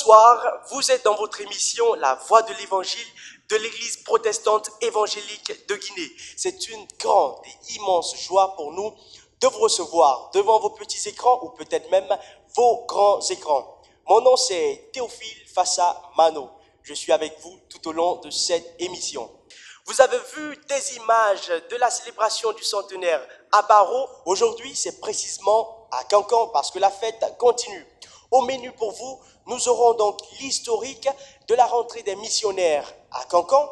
Bonsoir, vous êtes dans votre émission La Voix de l'Évangile de l'Église protestante évangélique de Guinée. C'est une grande et immense joie pour nous de vous recevoir devant vos petits écrans ou peut-être même vos grands écrans. Mon nom c'est Théophile Fassa Mano. Je suis avec vous tout au long de cette émission. Vous avez vu des images de la célébration du centenaire à Baro. Aujourd'hui, c'est précisément à Cancan parce que la fête continue. Au menu pour vous, nous aurons donc l'historique de la rentrée des missionnaires à Cancan,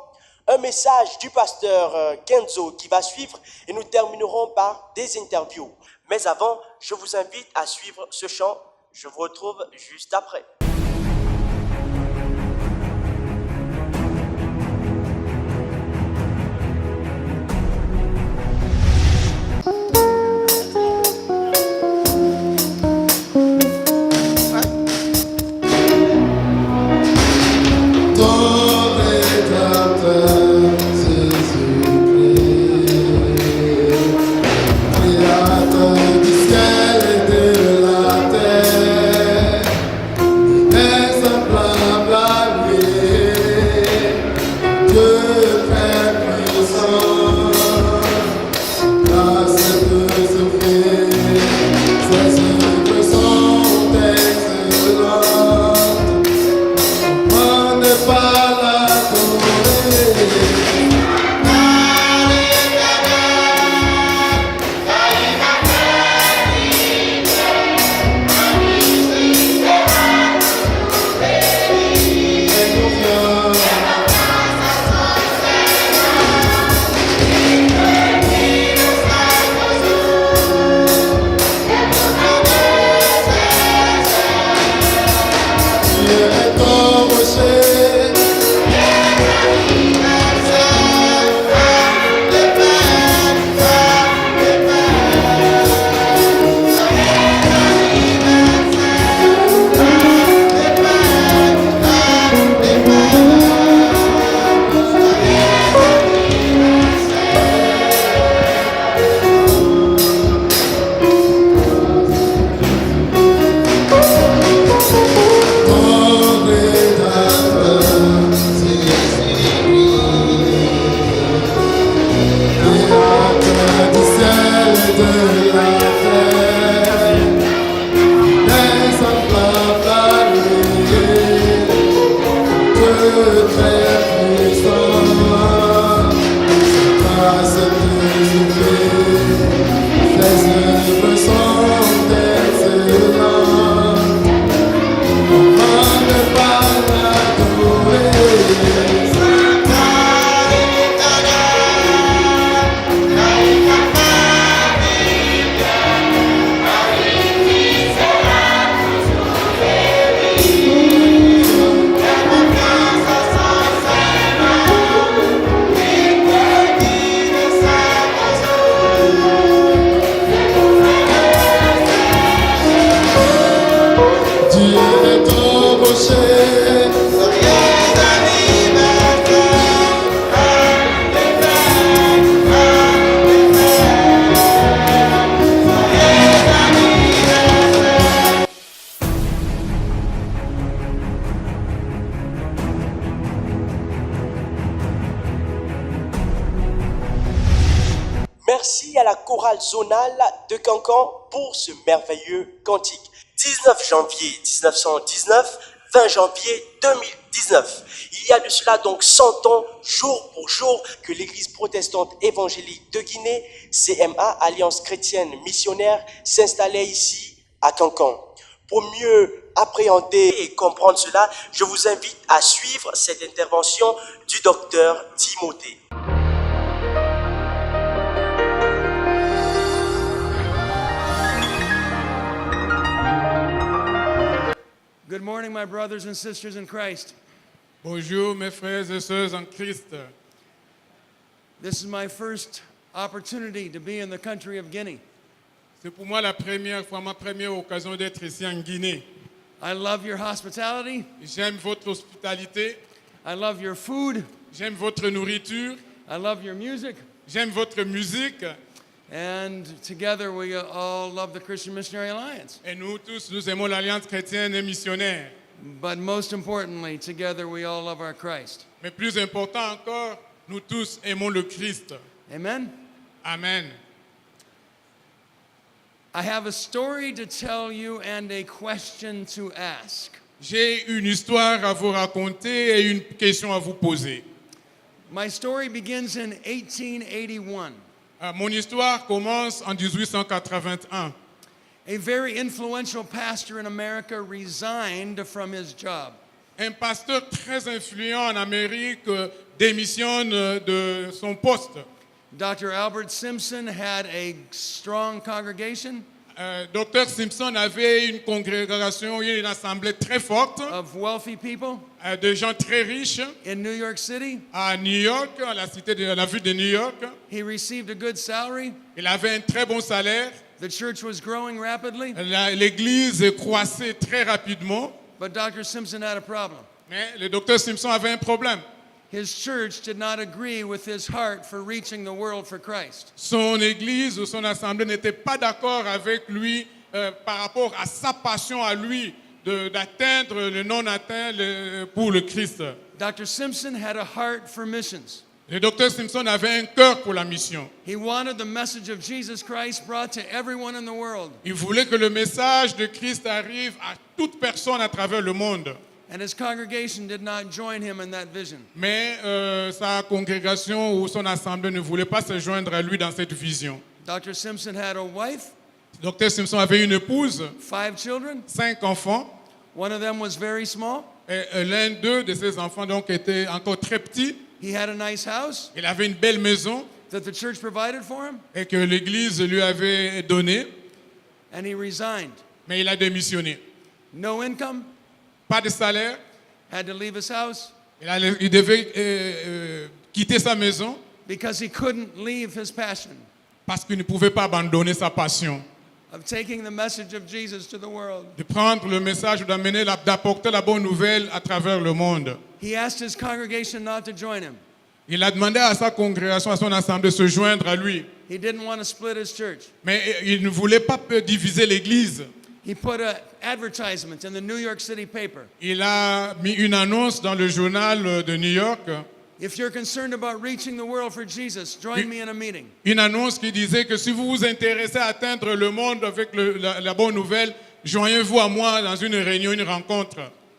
un message du pasteur Kenzo qui va suivre et nous terminerons par des interviews. Mais avant, je vous invite à suivre ce chant. Je vous retrouve juste après. Merci à la chorale zonale de Cancan pour ce merveilleux cantique. 19 janvier 1919, 20 janvier 2019. Il y a de cela donc 100 ans, jour pour jour, que l'Église protestante évangélique de Guinée, CMA, Alliance chrétienne missionnaire, s'installait ici à Cancan. Pour mieux appréhender et comprendre cela, je vous invite à suivre cette intervention du docteur Timothée. Good morning, my brothers and sisters in Christ. Bonjour mes frères et sœurs en Christ. This is my first opportunity to be in the country of Guinea. C'est pour moi la première fois, ma première occasion d'être ici en Guinée. I love your hospitality. J'aime votre hospitalité. I love your food. J'aime votre nourriture. I love your music. J'aime votre musique. And together we all love the Christian Missionary Alliance. Et nous tous, nous aimons l'Alliance chrétienne et missionnaire. But most importantly, together we all love our Christ. Mais plus important encore, nous tous aimons le Christ. Amen? Amen. I have a story to tell you and a question to ask. J'ai une histoire à vous raconter et une question à vous poser. My story begins in 1881. Mon histoire commence en 1881. A very influential pastor in America resigned from his job. Un pasteur très influent en Amérique démissionne de son poste. Dr. Albert Simpson had a strong congregation Dr. Simpson avait une congrégation, une assemblée très forte of wealthy people de gens très riches in New York City. à New York, à la ville de New York. He received a good salary. Il avait un très bon salaire. The church was growing rapidly, L'église croissait très rapidement, but Dr. Simpson had a problem. mais le docteur Simpson avait un problème. His church did not agree with his heart for reaching the world for Christ. Son église ou son assemblée n'était pas d'accord avec lui par rapport à sa passion à lui d'atteindre le non-atteint pour le Christ. Dr. Simpson had a heart for missions. Le docteur Simpson avait un cœur pour la mission. He wanted the message of Jesus Christ brought to everyone in the world. Il voulait que le message de Christ arrive à toute personne à travers le monde. And his congregation did not join him in that vision. Mais sa congrégation ou son assemblée ne voulait pas se joindre à lui dans cette vision. Dr. Simpson had a wife, Le docteur Simpson avait une épouse, 5 children. 5 enfants. One of them was very small. Et l'un d'eux, de ses enfants, donc, était encore très petit. He had a nice house Il avait une belle maison that the church provided for him, et que l'église lui avait donnée, and he resigned. mais il a démissionné. No income, Pas de salaire. had to leave his house Il devait quitter sa maison because he couldn't leave his passion parce qu'il ne pouvait pas abandonner sa passion. of taking the message of Jesus to the world. De prendre le message, d'apporter la bonne nouvelle à travers le monde. He asked his congregation not to join him. Il a demandé à sa congrégation, à son assemblée de se joindre à lui. He didn't want to split his church. Mais il ne voulait pas diviser l'église. He put an advertisement in the New York City paper. Il a mis une annonce dans le journal de New York, If you're concerned about reaching the world for Jesus, join me in a meeting. une annonce qui disait que si vous vous intéressez à atteindre le monde avec la bonne nouvelle, joignez-vous à moi dans une réunion, une rencontre.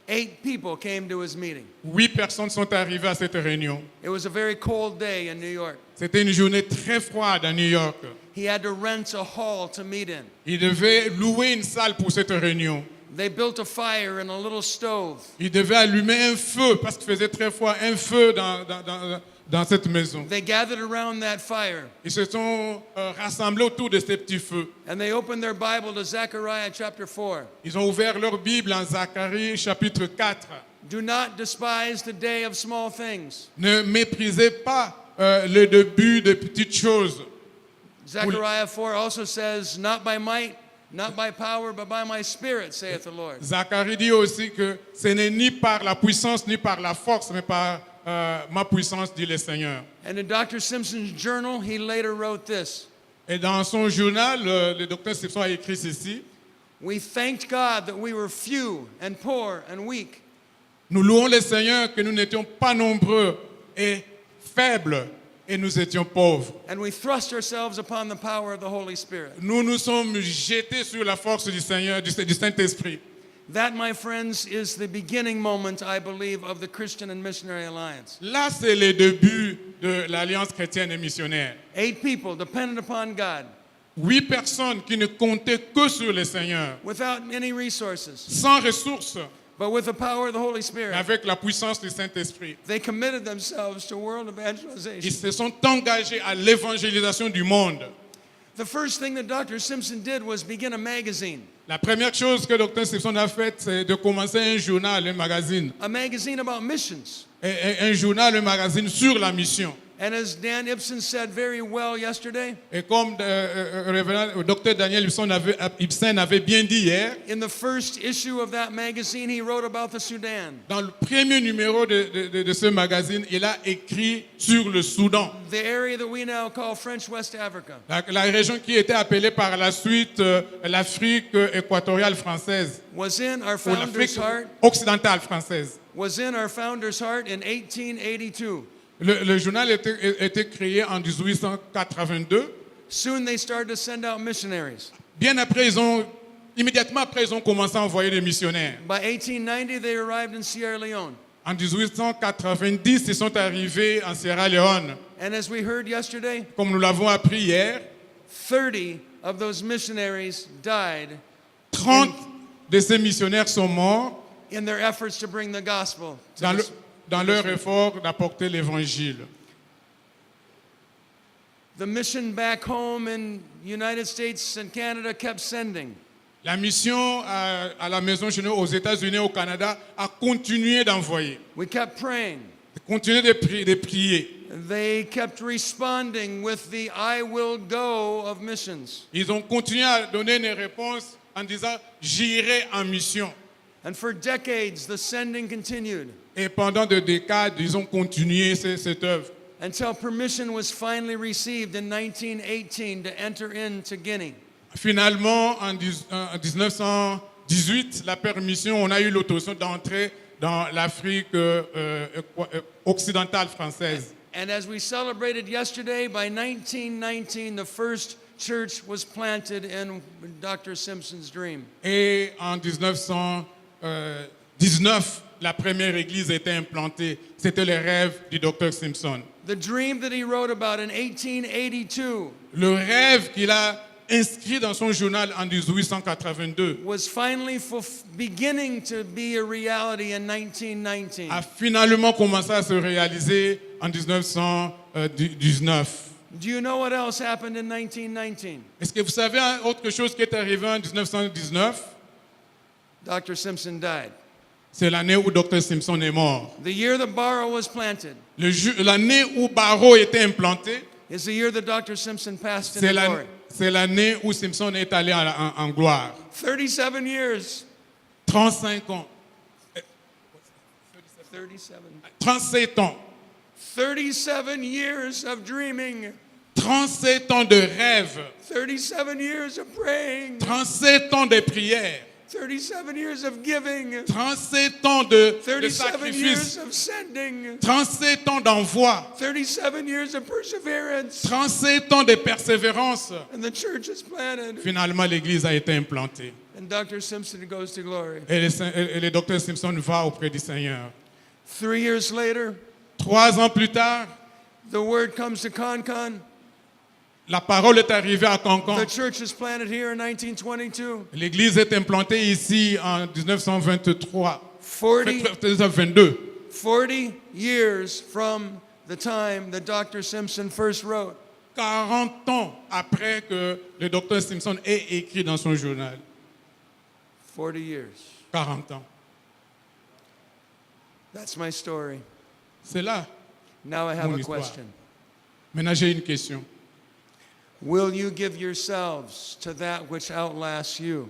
8 people came to his meeting. 8 personnes sont arrivées à cette réunion. It was a very cold day in New York. C'était une journée très froide à New York. He had to rent a hall to meet in. Il devait louer une salle pour cette réunion. They built a fire in a little stove. Il devait allumer un feu parce qu'il faisait très froid, un feu dans cette maison. They gathered around that fire Ils se sont rassemblés autour de ces petits feux. and they opened their Bible to Zechariah chapter 4. Ils ont ouvert leur Bible en Zacharie chapitre 4. Do not despise the day of small things. Ne méprisez pas le début de petites choses. Zechariah 4 also says, not by might, not by power, but by my spirit, saith the Lord. Zacharie dit aussi que ce n'est ni par la puissance ni par la force, mais par ma puissance, dit le Seigneur. And in Dr. Simpson's journal, he later wrote this. Et dans son journal, le docteur Simpson a écrit ceci. We thanked God that we were few and poor and weak. Nous louons le Seigneur que nous n'étions pas nombreux et faibles et nous étions pauvres. And we thrust ourselves upon the power of the Holy Spirit. Nous nous sommes jetés sur la force du Seigneur, du Saint-Esprit. That, my friends, is the beginning moment, I believe, of the Christian and Missionary Alliance. Là, c'est le début de l'Alliance chrétienne et missionnaire. 8 people dependent upon God 8 personnes qui ne comptaient que sur le Seigneur, without any resources, sans ressources, but with the power of the Holy mais Spirit. avec la puissance du Saint-Esprit. They committed themselves to world Ils evangelization. se sont engagés à l'évangélisation du monde. The first thing that Dr. Simpson did was begin a magazine La première chose que Dr. Simpson a faite, c'est de commencer un journal, un magazine. about missions. Un journal, un magazine sur la mission. And as Dan Ibsen said very well yesterday, Et comme le docteur Daniel Ibsen avait bien dit hier, in the first issue of that magazine, he wrote about the Sudan, dans le premier numéro de ce magazine, il a écrit sur le Soudan, the area that we now call French West Africa. la région qui était appelée par la suite l'Afrique équatoriale française, Was in our ou l'Afrique founder's heart, occidentale française. was in our founder's heart in 1882. Le journal était créé en 1882. Soon they started to send out missionaries. Bien après, immédiatement après, ils ont commencé à envoyer des missionnaires. By 1890, they arrived in Sierra Leone. En 1890, ils sont arrivés en Sierra Leone. And as we heard yesterday, Comme nous l'avons appris hier, 30 of those missionaries died 30 de ces missionnaires sont morts in their efforts to bring the gospel to this. dans leur effort d'apporter l'évangile. The mission back home in United States and Canada kept sending. La mission à la maison chez nous aux États-Unis, au Canada, a continué d'envoyer, We kept praying. continué de prier. They kept responding with the I will go of missions. Ils ont continué à donner une réponse en disant « J'irai en mission ». And for decades, the sending continued Et pendant des décades, ils ont continué cette œuvre. until permission was finally received in 1918 to enter into Guinea. Finalement, en 1918, la permission, on a eu l'autorisation d'entrer dans l'Afrique occidentale française. And as we celebrated yesterday, by 1919, the first church was planted in Dr. Simpson's dream. Et en 1919, la première église était implantée. C'était le rêve du docteur Simpson. The dream that he wrote about in 1882 Le rêve qu'il a inscrit dans son journal en 1882 was finally beginning to be a reality in 1919. a finalement commencé à se réaliser en 1919. Do you know what else happened in 1919? Est-ce que vous savez autre chose qui est arrivé en 1919? Dr. Simpson died. C'est l'année où Dr. Simpson est mort. The year the Barrow was planted L'année où Barrow était implanté, is the year that Dr. Simpson passed into glory. c'est l'année où Simpson est allé en gloire. 37 years. 35 ans. 37. 37 ans. 37 years of dreaming. 37 ans de rêve. 37 years of praying. 37 ans de prière. 37 years of giving. 37 ans de 37 years sacrifice. of sending. 37 ans d'envoi. 37 years of perseverance. 37 ans de persévérance. And the church is planted. Finalement, l'église a été implantée. And Dr. Simpson goes to glory. Et le docteur Simpson va auprès du Seigneur. 3 years later, 3 ans plus tard, the word comes to Concon. la parole est arrivée à Cancan. The church is planted here in 1922. L'église est implantée ici en 1923. 40 22. years from the time that Dr. Simpson first wrote. 40 ans après que le docteur Simpson ait écrit dans son journal. 40 years. 40 ans. That's my story. C'est là. Now I have Mon a histoire. question. Maintenant, j'ai une question. Will you give yourselves to that which outlasts you?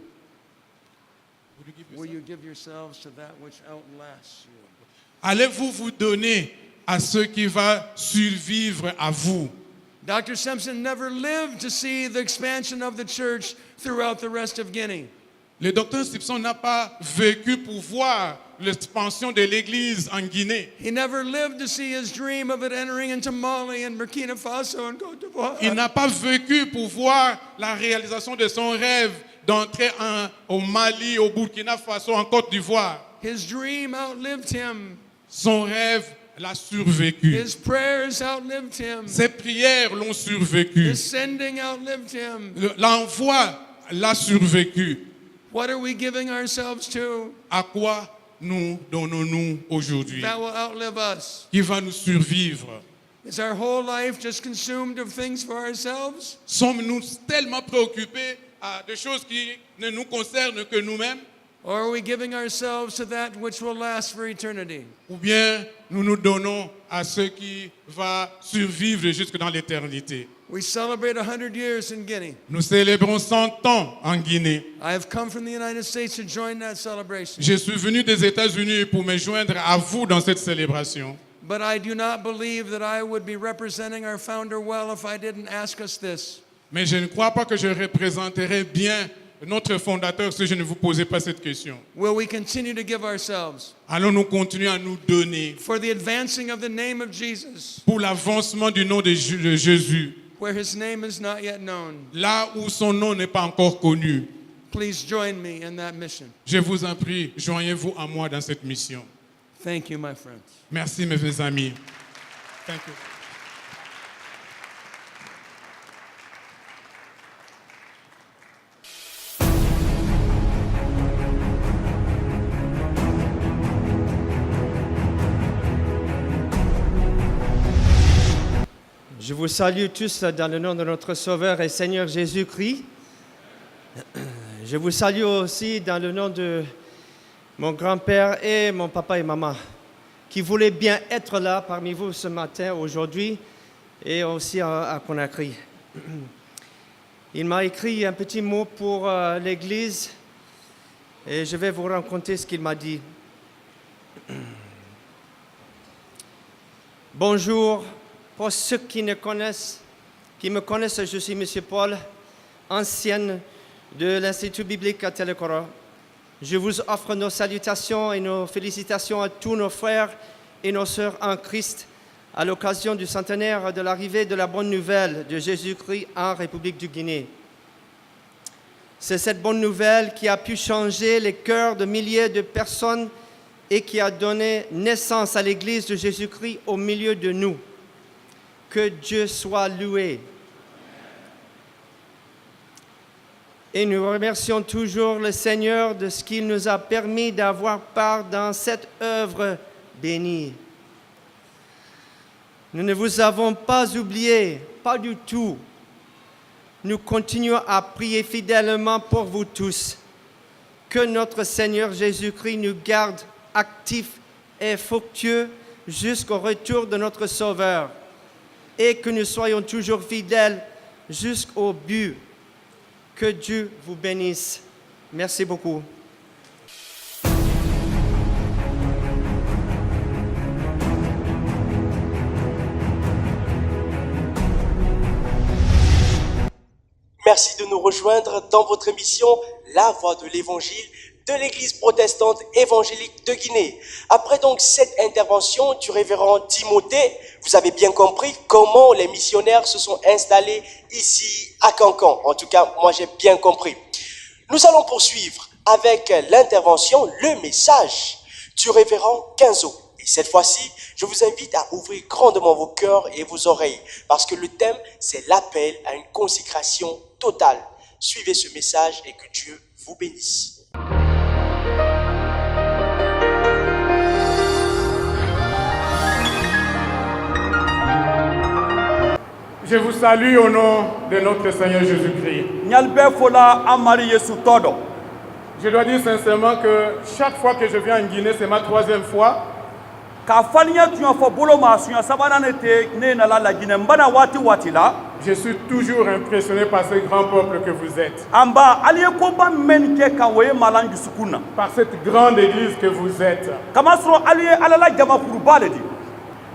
Will you give yourselves to that which outlasts you? Allez-vous vous donner à ce qui va survivre à vous? Dr. Simpson never lived to see the expansion of the church throughout the rest of Guinea. Le docteur Simpson n'a pas vécu pour voir l'expansion de l'Église en Guinée. He never lived to see his dream of it entering into Mali and Burkina Faso and Côte d'Ivoire. Il n'a pas vécu pour voir la réalisation de son rêve d'entrer au Mali, au Burkina Faso, en Côte d'Ivoire. His dream outlived him. Son rêve l'a survécu. His prayers outlived him. Ses prières l'ont survécu. His sending outlived him. L'envoi l'a survécu. What are we giving ourselves to? À quoi nous donnons-nous aujourd'hui? That will outlive us. Qui va nous survivre? Is our whole life just consumed of things for ourselves? Sommes-nous tellement préoccupés de choses qui ne nous concernent que nous-mêmes? Or are we giving ourselves to that which will last for eternity? Ou bien nous nous donnons à ce qui va survivre jusque dans l'éternité. We celebrate 100 years in Guinea. Nous célébrons 100 ans en Guinée. I have come from the United States to join that celebration. Je suis venu des États-Unis pour me joindre à vous dans cette célébration. But I do not believe that I would be representing our founder well if I didn't ask us this. Mais je ne crois pas que je représenterai bien notre fondateur si je ne vous posais pas cette question. Will we continue to give ourselves Allons-nous continuer à nous donner for the advancing of the name of Jesus, pour l'avancement du nom de Jésus, where his name is not yet known? là où son nom n'est pas encore connu? Please join me in that mission. Je vous en prie, joignez-vous à moi dans cette mission. Thank you, my friends. Merci mes amis. Thank you. Je vous salue tous dans le nom de notre Sauveur et Seigneur Jésus-Christ. Je vous salue aussi dans le nom de mon grand-père et mon papa et maman qui voulaient bien être là parmi vous ce matin, aujourd'hui, et aussi à Conakry. Il m'a écrit un petit mot pour l'Église et je vais vous raconter ce qu'il m'a dit. Bonjour. Pour ceux qui me connaissent, je suis M. Paul, ancienne de l'Institut biblique à Telekoro. Je vous offre nos salutations et nos félicitations à tous nos frères et nos sœurs en Christ à l'occasion du centenaire de l'arrivée de la bonne nouvelle de Jésus-Christ en République du Guinée. C'est cette bonne nouvelle qui a pu changer les cœurs de milliers de personnes et qui a donné naissance à l'Église de Jésus-Christ au milieu de nous. Que Dieu soit loué. Et nous remercions toujours le Seigneur de ce qu'il nous a permis d'avoir part dans cette œuvre bénie. Nous ne vous avons pas oublié, pas du tout. Nous continuons à prier fidèlement pour vous tous. Que notre Seigneur Jésus-Christ nous garde actifs et fructueux jusqu'au retour de notre Sauveur. Et que nous soyons toujours fidèles jusqu'au but. Que Dieu vous bénisse. Merci beaucoup. Merci de nous rejoindre dans votre émission La Voix de l'Évangile de l'Église protestante évangélique de Guinée. Après donc cette intervention du révérend Timothée, vous avez bien compris comment les missionnaires se sont installés ici à Cancan. En tout cas, moi j'ai bien compris. Nous allons poursuivre avec l'intervention, le message du révérend Quinzo. Et cette fois-ci, je vous invite à ouvrir grandement vos cœurs et vos oreilles parce que le thème, c'est l'appel à une consécration totale. Suivez ce message et que Dieu vous bénisse. Je vous salue au nom de notre Seigneur Jésus-Christ. Je dois dire sincèrement que chaque fois que je viens en Guinée, c'est ma 3e fois. Je suis toujours impressionné par ce grand peuple que vous êtes. Par cette grande église que vous êtes.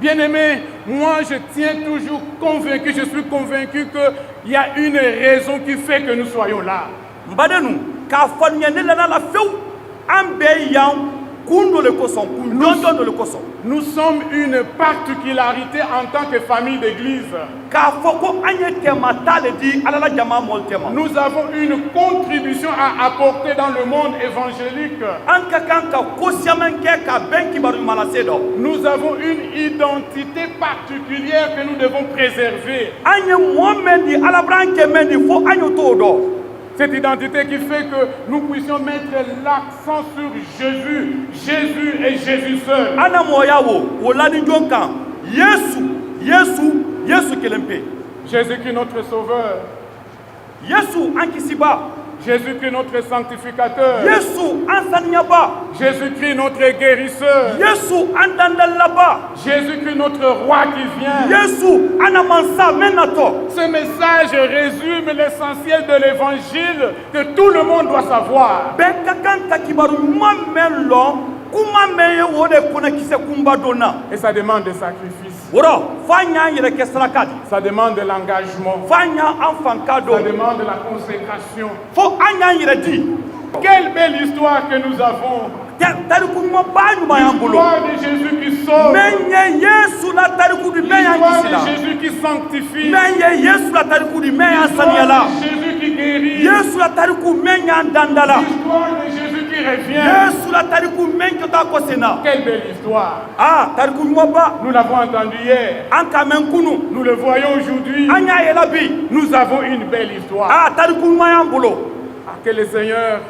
Bien-aimé, moi je tiens toujours convaincu, je suis convaincu qu'il y a une raison qui fait que nous soyons là. Nous sommes une particularité en tant que famille d'église. Nous avons une contribution à apporter dans le monde évangélique. Nous avons une identité particulière que nous devons préserver. Cette identité qui fait que nous puissions mettre l'accent sur Jésus, Jésus et Jésus seul. Jésus qui est notre Sauveur. Jésus-Christ notre sanctificateur. Yesu an saniyaba. Jésus-Christ notre guérisseur. Yesu an dandalaba. Jésus-Christ notre roi qui vient. Yesu an amansa menato. Ce message résume l'essentiel de l'évangile que tout le monde doit savoir. Bɛɛ ka kan ka kibaru ɲuman mɛn lɔn kuma mɛn ye o de kɔnɔkisɛ kunba donna. Et ça demande des sacrifices. Woro f'a ɲa yɛrɛ kɛ saraka di. Ça demande de l'engagement. F'a ɲa an fan ka Ça don. demande de la consécration. Fo an y'an yɛrɛ di. Quelle belle histoire que nous avons. Tariku ɲumanba ɲuman y'an bolo. L'histoire de Jésus qui sauve. Mɛ ye Yesu la tariku di mɛ y'an L'histoire kisi la. de Jésus qui sanctifie. Mɛ ye Yesu la tariku di mɛ y'an saniyala. L'histoire de Jésus qui guérit. Yesu la tariku mɛ y'an dandala. L'histoire de Jésus qui revient. Yesu la tariku mɛ kɛta kɔsena. Quelle belle histoire. Ah, tariku ɲumanba. Nous l'avons entendu hier. An ka mɛn kunu. Nous le voyons aujourd'hui. An y'a yɛlɛ bi. Nous avons une belle histoire. Ah, tariku ɲuman y'an bolo. Ah, que le Seigneur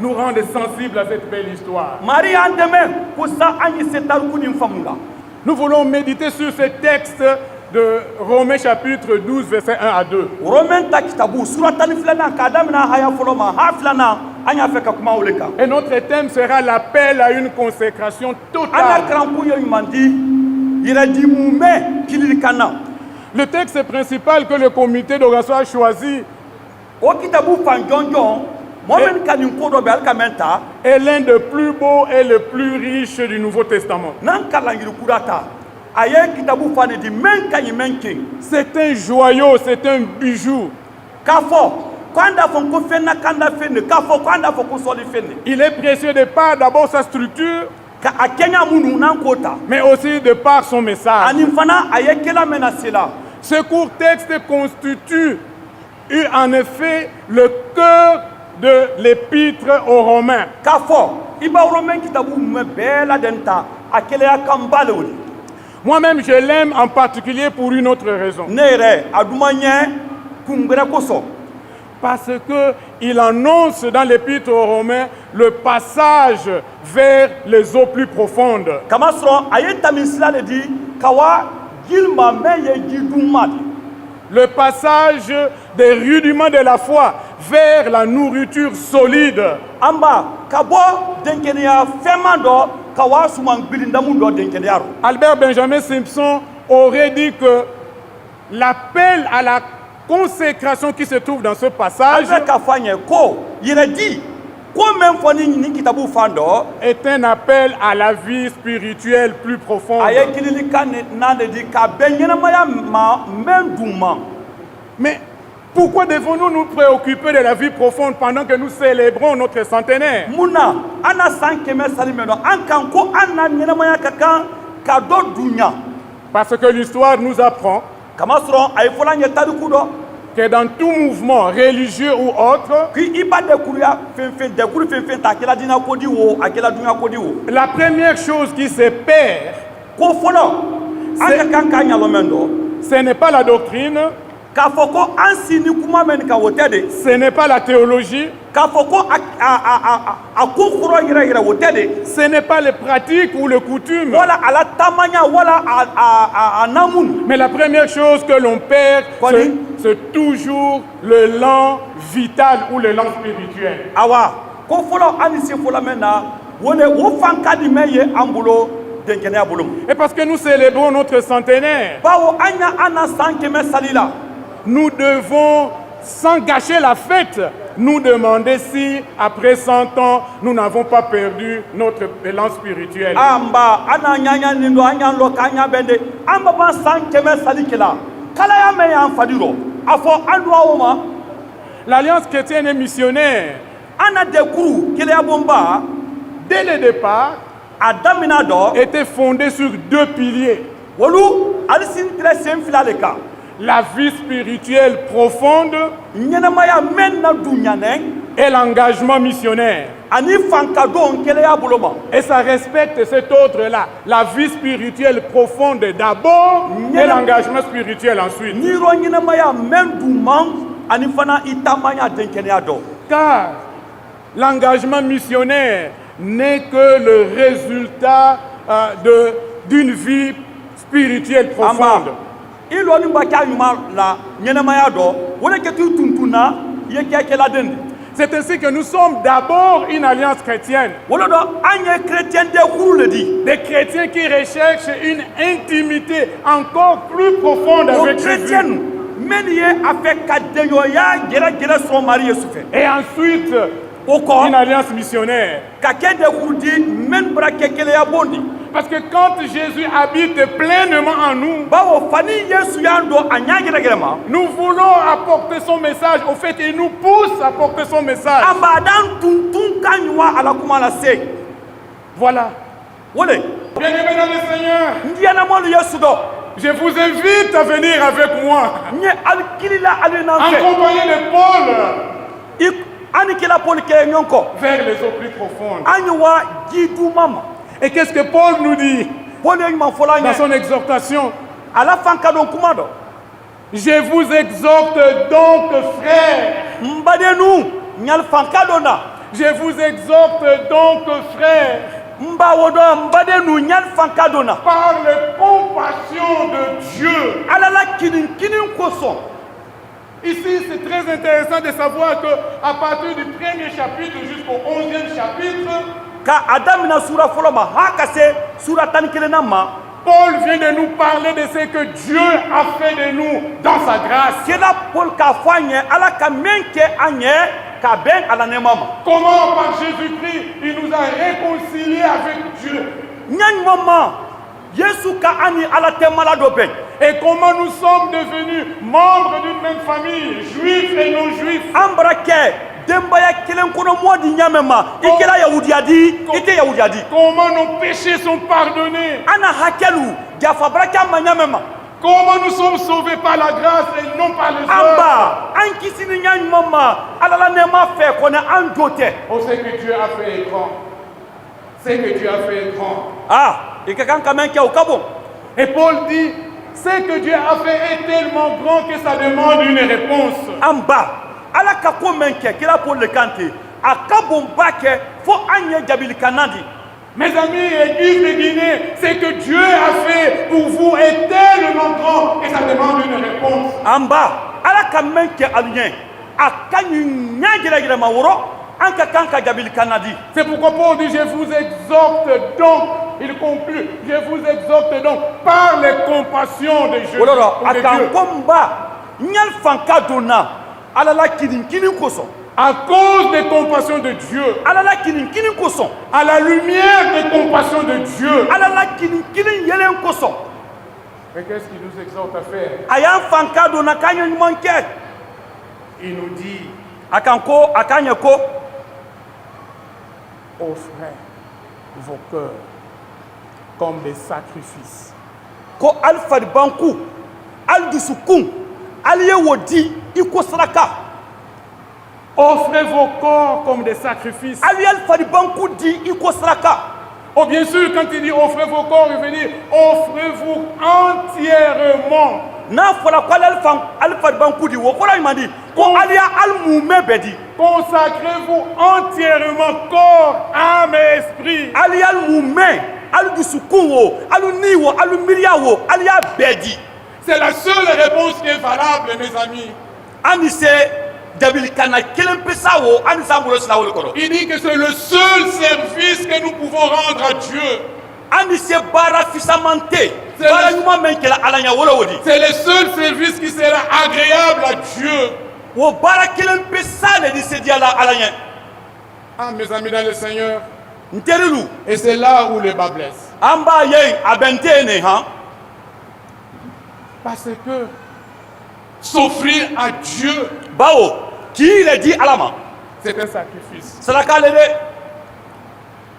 nous rende sensibles à cette belle histoire. Mari y'an dɛmɛ ko sa an ye se tariku nin faamu la. Nous voulons méditer sur ce texte de Romains chapitre 12, versets 1 à 2. Romain ta kitabu sura tan ni filanan k'a damina haya fɔlɔ ma ha filanan an y'a fɛ ka kuma o le kan. Et notre thème sera l'appel à une consécration An ka totale. karankun ye ɲuman di yɛrɛdi mun bɛ kilili kan na. Le texte principal que le comité d'oration a choisi O kitabu fan jɔnjɔn mɔgɔ min ka nin ko dɔ bɛ hali ka mɛn ta est l'un des plus beaux et le plus riches du Nouveau Testament. n'an kalan yirikura ta a ye kitabu fan de di mɛn ka ɲi mɛn kin. C'est un joyau, c'est un bijou. K'a fɔ k'an t'a fɔ ko fɛn na k'an da fɛn de k'a fɔ k'an t'a fɔ ko sɔli fɛn de. Il est précieux de par d'abord sa structure, Ka a kɛɲɛ minnu n'an k'o ta mais aussi de par son message. ani fana a ye kɛla mɛn na se la. Ce court texte constitue en effet le cœur de l'épître aux Romains. K'a fɔ i b'a Romain kitabu mɛn bɛɛ lajɛlen ta a kɛlɛya kan ba le o de. Moi-même, je l'aime en particulier pour une autre raison. Ne yɛrɛ a duma ɲɛ kun wɛrɛ kosɔn. Parce qu'il annonce dans l'épître aux Romains le passage vers les eaux plus profondes. Kamasɔrɔ a ye tami sira de di ka wa jilima mɛn ye ji dunma de. Le passage des rudiments de la foi vers la nourriture solide. An ba ka bɔ denkɛnɛya fɛnman dɔ ka wa suman gbilindamu dɔ denkɛnɛya rɔ. Albert Benjamin Simpson aurait dit que l'appel à la consécration qui se trouve dans ce An passage bɛ ka fɔ a ɲɛ ko yɛrɛdi ko min fɔ ni kitabu fan dɔ est un appel à la vie spirituelle plus profonde. a ye kilili kan na de di ka bɛn ɲɛnamaya ma mɛn dun ma. Mais pourquoi devons-nous nous préoccuper de la vie profonde pendant que nous célébrons notre centenaire? mun na an na san kɛmɛ sali mɛn dɔn an kan ko an na ɲɛnamaya ka kan ka dɔ dunya. Parce que l'histoire nous apprend Kamasɔrɔ a ye fɔla an ye tariku dɔ que dans tout mouvement religieux ou autre, k'i ba dɛkuruya fɛn dɛkuru fɛn ta a kɛla diinɛ kodi o a kɛla dunya kodi o. la première chose qui se perd, Ko fɔlɔ an ka kan k'a ɲalɔmɛn dɔ ce n'est pas la doctrine, k'a fɔ ko an si ni kuma mɛn nin kan o tɛ de. ce n'est pas la théologie, K'a fɔ ko a ko kɔrɔ yɛrɛ o tɛ de. ce n'est pas les pratiques ou les coutumes. Wala a la taamanya wala a namun. Mais la première chose que l'on perd, Quoi dit? c'est toujours le l'élan vital ou l'élan spirituel. Awa ko fɔlɔ an ni se fɔlɔ mɛn na o fan ka di mɛn ye an bolo denkɛnɛya bolo ma. Et parce que nous célébrons notre centenaire, Bawo an ya an na san kɛmɛ sali la. nous devons, sans gâcher la fête, nous demander si, après 100 ans, nous n'avons pas perdu notre élan spirituel. An ba an na ɲaɲa nin don an y'an lɔ k'an ɲa bɛn de an bɛ ban san kɛmɛ sali kɛla kalaya mɛn y'an fadi rɔ a fɔ an do o ma L'Alliance chrétienne et missionnaire, an na dɛkuru keleya bonba dès le départ, a damina dɔ était fondée sur deux piliers. olu hali sini tɛrɛ sen fila de kan. La vie spirituelle profonde Ɲɛnɛmaya mɛn na du ɲanɛ et l'engagement missionnaire. ani fankadon keleya bolo ma. Et ça respecte cet ordre-là. La vie spirituelle profonde d'abord et l'engagement spirituel ensuite. N'i yɔrɔ ɲɛnɛmaya mɛn du ma ani fana i taamaya denkɛnɛya dɔ. Car l'engagement missionnaire n'est que le résultat d'une vie spirituelle profonde. I lɔni ba kɛ a ɲuman la ɲɛnɛmaya dɔ o de kɛ t'u tuntun na i ye kɛ kɛla den de. C'est ainsi que nous sommes d'abord une alliance chrétienne. wolo do an ye chrétien de kuru le di Des chrétiens qui recherchent une intimité encore plus profonde o avec chrétien Jésus. men ye a fait ka deɲɔya gɛrɛgɛrɛ son mari ye sufɛ Et ensuite, o une kɔ alliance missionnaire. ka kɛ de kuru di men bara kɛ keleya bon di Parce que quand Jésus habite pleinement en nous, bawo fani yesu y'an don a ɲa gɛrɛgɛrɛ ma nous voulons apporter son message. Au fait, il nous pousse à apporter son message. an b'a dan tuntun ka ɲuwa ala kuma lase Voilà. wole Bien-aimés dans le Seigneur, n diɲɛnamolu yesu dɔ je vous invite à venir avec moi, n ye ali kilila ali nan fɛ accompagné de Paul an ni kila poli kɛ ɲɔgɔn kɔ vers les eaux plus profondes. an ye wa ji duman ma Et qu'est-ce que Paul nous dit poli ye ɲuman fɔla an dans ye son exhortation? ala fan ka don kuma dɔ Je vous exhorte donc, frères, n badenu ɲali fan ka don na je vous exhorte donc, frères, n b'a wo dɔn n badenu ɲali fan ka don na par les compassions de Dieu. ala la kinin kosɔn Ici, c'est très intéressant de savoir qu'à partir du premier chapitre jusqu'au 11e chapitre, ka a damina sura fɔlɔ ma ha ka se sura tan ni kelenna ma Paul vient de nous parler de ce que Dieu a fait de nous dans sa grâce. kila poli k'a fɔ an ye ala ka min kɛ an ye ka bɛn ala nɛma ma Comment par Jésus-Christ, il nous a réconciliés avec Dieu. ɲa ɲuman ma yesu ka an ni ala tɛmala dɔ bɛn Et comment nous sommes devenus membres d'une même famille, juifs et non-juifs. an bara kɛ denbaya kelen kɔnɔ mɔɔ di ɲamɛ ma i kɛra yahudiya di i tɛ yahudiya di Comment nos péchés sont pardonnés. an na hakɛlu jafabara kɛ an ma ɲamɛ ma Comment nous sommes sauvés par la grâce et non par les an œuvres. ba an kisi ni ɲa ɲuman ma ala la nɛma fɛ kɔnɛ an jo tɛ Oh, ce que Dieu a fait est grand. Ce que Dieu a fait est grand. i ka kan ka mɛn kɛ o ka bon Et Paul dit, ce que Dieu a fait est tellement grand que ça demande une réponse. an ba ala ka ko mɛn kɛ kira poli le kan ten a ka bon ba kɛ fo an ye jabilikanna di Mes amis, l'église de Guinée, ce que Dieu a fait pour vous est tellement grand que ça demande une réponse. an ba ala ka mɛn kɛ alu ɲɛ a ka ɲi ɲa gɛrɛgɛrɛ ma wɔrɔ an ka kan ka jabilikanna di C'est pourquoi Paul dit, je vous exhorte donc, il conclut, je vous exhorte donc par les compassions de Jésus. o de rɔ a de kan Dieu. ko n ba ɲali fan ka don na ala la kinin kosɔn À cause des compassions de Dieu, ala la kinin kosɔn à la lumière des compassions de Dieu. ala la kinin yelen kosɔn Mais qu'est-ce qu'il nous exhorte à faire? a y'an fan ka don na k'an ye ɲuman kɛ Il nous dit, a kan ɲɛ ko offrez vos cœurs comme des sacrifices. ko ali faribanku ali dusukun ali ye wo di i ko saraka Offrez vos corps comme des sacrifices. ali ali faribanku di i ko saraka Oh, bien sûr, quand il dit offrez vos corps, il veut dire offrez-vous entièrement. n'a fɔra ko ali faribanku di o kɔrɔ ɲuman di ko ali y'a ali mumɛ bɛɛ di Consacrez-vous entièrement, corps, âme et esprit. ali y'a mumɛ ali dusukun wo ali ni wo ali miiriya wo ali y'a bɛɛ di C'est la seule réponse qui est valable, mes amis. an ni se jabilikanna kelen pe sa wo an ni s'an bolo sila wolo kɔrɔ Il dit que c'est le seul service que nous pouvons rendre à Dieu. an ni se baara fisaman tɛ C'est baara le- ɲuman min kɛra ala ɲɛ wolo wo di C'est le seul service qui sera agréable à Dieu. o baara kelen pe sa le di se di ala ɲɛ Ah, mes amis dans le Seigneur. n terilu Et c'est là où le bas blesse. an b'a ye a bɛ n tɛ ne han Parce que s'offrir à Dieu, bawo k'i yɛrɛ di ala ma c'est un sacrifice. saraka le dɛ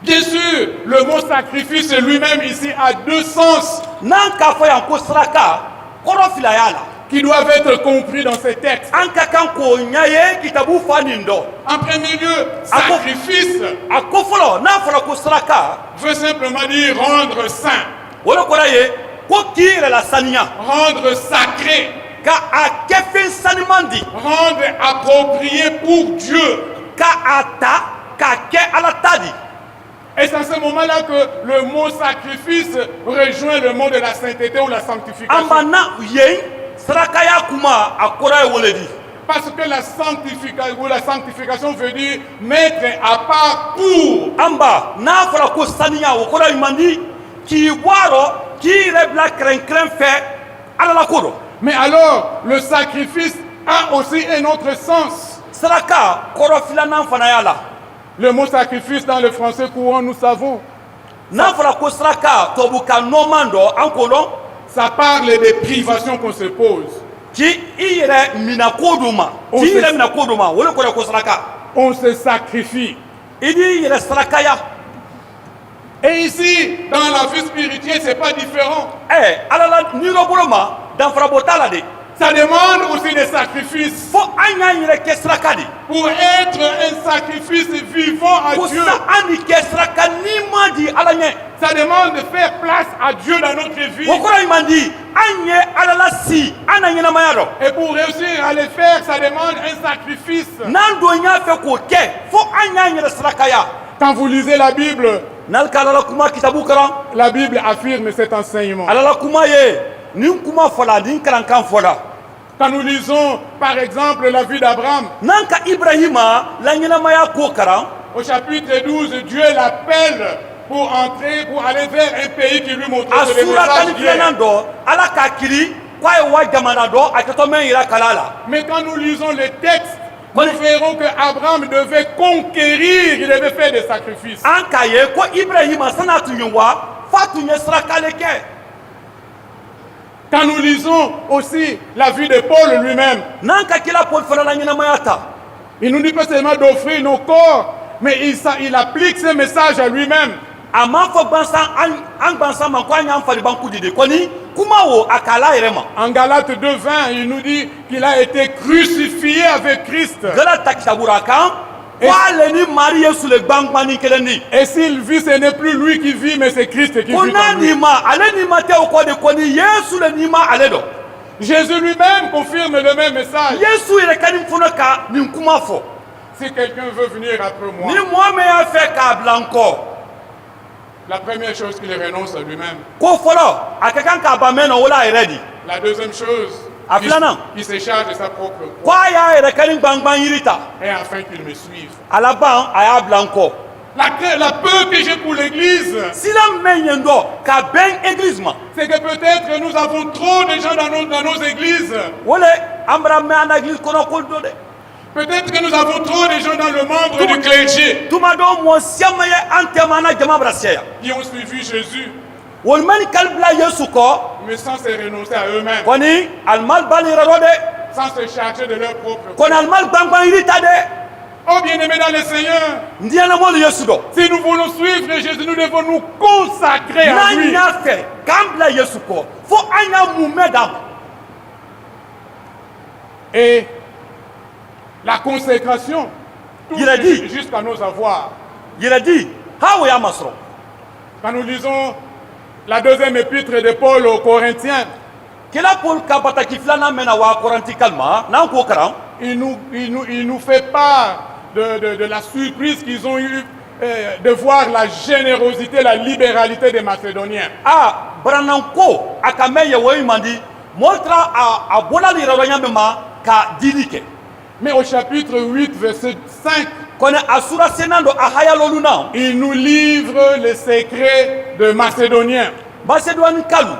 Bien sûr, le mot sacrifice lui-même ici a deux sens n'an k'a fɔ yan ko saraka kɔrɔ fila y'a la qui doivent être compris dans ces textes. an ka kan k'o ɲa ye kitabu fa nin dɔn En premier lieu, sacrifice a ko fɔlɔ n'a fɔra ko saraka veut simplement dire rendre saint, o de kɔrɔ ye ko k'i yɛrɛ la saniya rendre sacré, ka a kɛ fɛn saniman di rendre approprié pour Dieu. ka a ta k'a kɛ ala ta di Et c'est à ce moment-là que le mot sacrifice rejoint le mot de la sainteté ou la an b'a sanctification. na yen sarakaya kuma a kɔrɔ ye wele di Parce que la sanctification veut dire mettre à part pour. Amba n'a fɔra ko saniya o kɔrɔ ɲuman di k'i bɔ a rɔ k'i yɛrɛ bila kɛrɛnkɛrɛn fɛ ala la ko rɔ. Mais alors, le sacrifice a aussi un autre sens. Saraka kɔrɔ filanan fana y'a la. Le mot sacrifice dans le français courant, nous savons, N'a fɔra ko saraka tubabukan nɔman dɔ an k'o dɔn. ça parle des privations qu'on se pose. K'i yɛrɛ minɛ ko dɔ ma k'i yɛrɛ minɛ ko dɔ ma o de kɔrɔ ko saraka. On se sacrifie. I b'i yɛrɛ sarakaya. Et ici, dans la vie spirituelle, c'est pas différent. ala la nirɔ bolo ma danfara bɔ t'a la de. Ça demande aussi des sacrifices. Fo an y'an yɛrɛ kɛ saraka de. Pour être un sacrifice vivant à Ko Dieu, sa an ni kɛ saraka n'i ma di ala ɲɛ. ça demande de faire place à Dieu dans notre vie. O kɔrɔ ɲuman di an ye ala la si an na ɲɛnamaya dɔ. Et pour réussir à le faire, ça demande un sacrifice. N'an don y'a fɛ k'o kɛ fo an y'an yɛrɛ sarakaya. Quand vous lisez la Bible, N'ale ka ala la kuma kitabu kalan la Bible affirme cet enseignement. ala la kuma ye nin kuma fɔla nin kalankan fɔla. Quand nous lisons, par exemple, la vie d'Abraham, N'an ka Ibrahima la ɲɛnamaya ko kalan au chapitre 12, Dieu l'appelle pour entrer, pour aller vers un pays qui lui montre a le sura tan ni message filanan bien. dɔ ala k'a kiri k'a ye wa jamana dɔ a kɛtɔ mɛn yira kala la. Mais quand nous lisons les textes, nous Voilà. verrons que Abraham devait conquérir, il devait faire des sacrifices. An k'a ye ko Ibrahima san'a tun ye wa f'a tun ye saraka le kɛ. Quand nous lisons aussi la vie de Paul lui-même, N'an ka kila Paul fana la ɲɛnamaya ta. il nous dit pas seulement d'offrir nos corps, mais il applique ce message à lui-même. A m'a fɔ gbansan an gbansan ma ko an y'an fariban kudi de kɔni kuma o a k'a la yɛrɛ ma. En Galates 2:20, il nous dit qu'il a été crucifié avec Christ. Galata kitabura kan ko ale ni Mari Yesu le gbangbani kelen di. Et s'il vit, ce n'est plus lui qui vit, mais c'est Christ qui vit Ko en n'a lui. ni ma ale ni ma tɛ o kɔ de kɔni Yesu le ni ma ale dɔ. Jésus lui-même confirme le même message. Yesu yɛrɛ ka nin fana ka nin kuma fɔ. Si quelqu'un veut venir après moi, Ni mɔgɔ min y'a fɛ k'a bila n kɔ la première chose qu'il renonce à lui-même. ko fɔlɔ a ka kan k'a ban mɛn na o la a yɛrɛ di. La deuxième chose, A filanan il se charge de sa propre ko croix. a y'a yɛrɛ ka nin gbangban yiri ta. Et afin qu'il me suive. A laban a y'a bila n kɔ. La peur que j'ai pour l'église, Sila min ye n dɔ ka bɛn église ma. c'est que peut-être que nous avons trop de gens dans nos églises. o le an bara mɛn an na église kɔnɔ ko do dɛ. Peut-être que nous avons trop de gens dans le membre du clergé tuma dɔ mɔgɔ siama ye an tɛma an na jama bara seya. qui ont suivi Jésus, Wolima ni kali bila Yesu kɔ mais sans se renoncer à eux-mêmes, kɔni alimal b'a ni yɛrɛ dɔ dɛ. sans se charger de leur propre croix. Kɔni alimal gbangban yiri ta dɛ. Oh bien-aimés dans le Seigneur, N diɲɛlamɔlu Yesu dɔ. si nous voulons suivre Jésus, nous devons nous consacrer à N'an lui. y'a fɛ k'an bila Yesu kɔ fo an y'a mun mɛn d'a ma. Et la consécration, tout Il a dit. jusqu'à nos avoirs. Yɛrɛ di ha o y'a ma sɔrɔ. Quand nous lisons la deuxième épître de Paul aux Corinthiens, Kila Paul ka bataki filanan mɛn na wa Kɔrɔnti kalima n'an k'o kalan. il nous fait part de la surprise qu'ils ont eue de voir la générosité, la libéralité des Macédoniens. Barananko a ka mɛn ye o ye man di. Mɔɔ taara a bɔla ni yɛrɛ dɔ ɲa min ma ka dili kɛ. Mais au chapitre 8, verset 5, Kɔni a sura senan dɔ a hayalolu na. il nous livre les secrets de Macédoniens. Macédoine kalu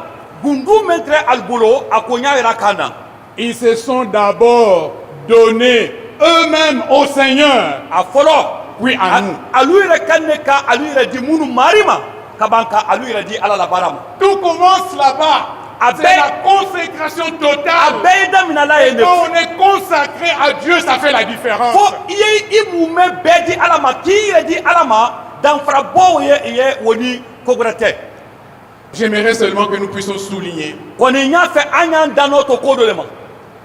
gundu min tɛ ali bolo a ko ɲa yɛrɛ kan na. Ils se sont d'abord donnés eux-mêmes au Seigneur. A fɔlɔ Oui, à nous. alu yɛrɛ kan ne ka alu yɛrɛ di minnu mari ma ka ban ka alu yɛrɛ di ala la baara ma. Tout commence là-bas. C'est Amen. la consécration A totale. bɛɛ ye daminɛla yen de. Quand on est consacré à Dieu, ça fait la différence. Fo i ye i mun mɛn bɛɛ di ala ma k'i yɛrɛ di ala ma danfara bɔ o ye o ni ko wɛrɛ tɛ. J'aimerais seulement que nous puissions souligner Kɔni n y'a fɛ an y'an dan n'o to ko dɔ de ma.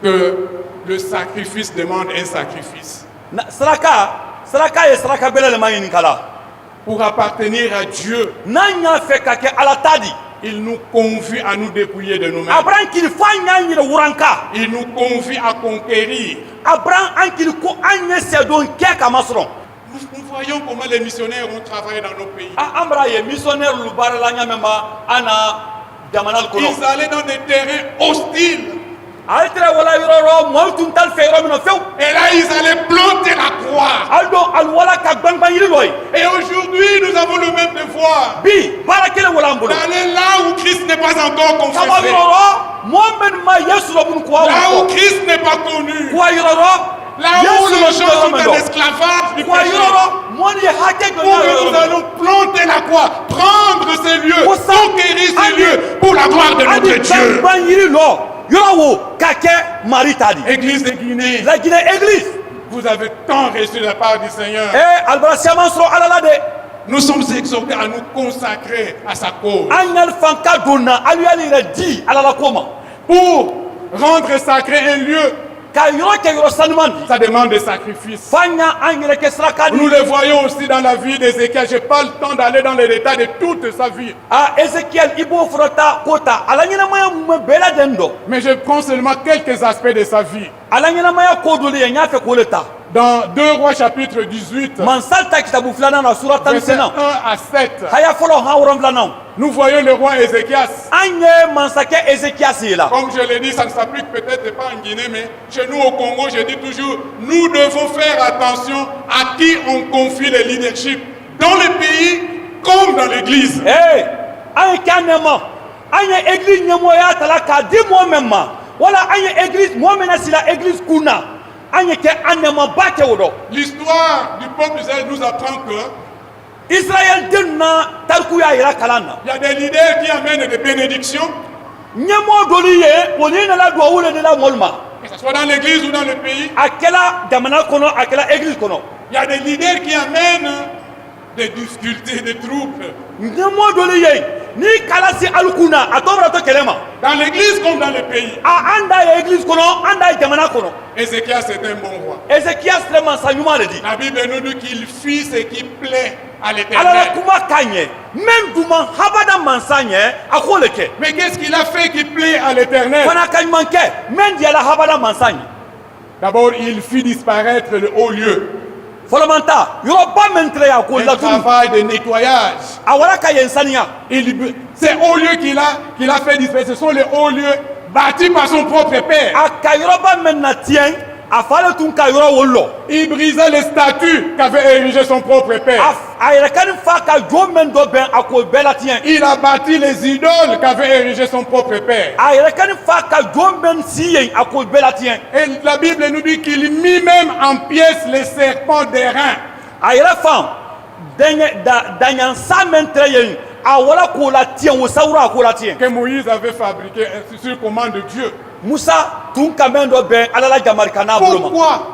que le sacrifice demande un sacrifice. Saraka ye saraka bɛlɛ le ma ɲininka la. Pour appartenir à Dieu, N'an y'a fɛ ka kɛ ala ta di. il nous convie à nous dépouiller de nous-mêmes. Abraham kiri fo an y'an yɛrɛ wuranka. Il nous convie à conquérir. Abraham an kiri ko an ye sɛdon kɛ ka masɔrɔ. Nous voyons comment les missionnaires ont travaillé dans nos pays. An bara ye missionnaire lu baara la ɲa min ma an na jamana kɔnɔ. Ils allaient dans des terrains hostiles. altre wala yororo mo tun tal fe yoro mino few Et là, ils allaient planter la croix. aldo al wala ka gbangban yiri loy Et aujourd'hui, nous avons le même devoir bi bara kele wala mbolo d'aller là où Christ n'est pas encore kama confessé. yororo mo men ma yesu lo mun ko Là où wa Christ n'est pas connu. ko yororo Là où les gens sont en esclavage du ko péché. yororo mo ni hake Pour que nous go allons planter la croix, prendre ces lieux, Pour ça, conquérir ces allez. lieux pour la gloire de notre adi Dieu. gbangban yiri lo yoro wo ka ke marita di Église de Guinée, la Guinée église vous avez tant reçu de la part du Seigneur. albara siaman soro alala de Nous sommes exhortés à nous consacrer à sa cause. anyal fanka donna alu yali re di alala koma Pour rendre sacré un lieu, ka yoro ke yoro sanuman di ça demande des sacrifices. fanya an yɛrɛ kɛ saraka Nous di le voyons aussi dans la vie d'Ézéchiel. Je n'ai pas le temps d'aller dans les détails de toute sa vie. Ezekiel i b'o fɔlɔ ta ko ta ala ɲɛnamaya mun bɛ bɛɛ lajɛlen dɔn Mais je prends seulement quelques aspects de sa vie. ala ɲɛnamaya ko dɔ de ye n y'a fɛ k'o le ta Dans 2 Rois chapitre 18, mansal ta kitabu filanan na sura tan ni versets 1 senna à 7, haya fɔlɔ han wolonfilanan nous voyons le roi Ézéchias. an ye mansakɛ Ezekias ye la Comme je l'ai dit, ça ne s'applique peut-être pas en Guinée, mais chez nous au Congo, je dis toujours, nous devons faire attention à qui on confie le leadership dans le pays comme dans l'église. an ye kɛ an nɛma an ye église ɲɛmɔgɔya ta la k'a di mɔgɔ min ma wala an ye église mɔgɔ min na sila église kun na an ye kɛ an nɛmaba kɛ o dɔn L'histoire du peuple d'Israël nous apprend que Israël den na tariku y'a yira kalan na il y a des leaders qui amènent des bénédictions, ɲɛmɔgɔ dɔli ye o ni nana duwawu le de la mɔli ma que ce soit dans l'église ou dans le pays. a kɛla jamana kɔnɔ a kɛla église kɔnɔ Il y a des leaders qui amènent des difficultés, des troubles. ɲɛmɔgɔ dɔli ye n'i kala se alu kun na a tɔ bɛna to kɛlɛ ma Dans l'église comme dans le pays. an da ye église kɔnɔ an da ye jamana kɔnɔ Ézéchias est un bon roi. Ezekias filɛ mansa ɲuman de di La Bible nous dit qu'il fit ce qui plaît à ala la l'Éternel. kuma ka ɲɛ min duma habada mansa ɲɛ a k'o le kɛ Mais qu'est-ce qu'il a fait qui plaît à l'Éternel? fana ka ɲuman kɛ min diyala habada mansa ɲɛ D'abord, il fit disparaître le haut lieu. fɔlɔmanta yɔrɔba min tɛrɛ y'a ko Un laturu travail de nettoyage. a wara ka yen saniya Ces hauts lieux qu'il a fait disparaître, ce sont les hauts lieux bâtis par son propre père. a ka yɔrɔba min na tiɲɛ a fa le tun ka yɔrɔ wolo lɔ Il brisait les statues qu'avait érigé son propre père. a yɛrɛ ka ni fa ka jo min dɔ bɛn a k'o bɛɛ la tiɲɛ Il a bâti les idoles qu'avait érigé son propre père. a yɛrɛ ka ni fa ka jo min si yen a k'o bɛɛ la tiɲɛ Et la Bible nous dit qu'il mit même en pièces les serpents d'airain. a yɛrɛ fan daɲansa min tɛrɛ yen a wala k'o la tiɲɛ o sawura a k'o la tiɲɛ Que Moïse avait fabriqué sur commande de Dieu. musa tun ka min dɔ bɛn ala la jamarika n'a bolo ma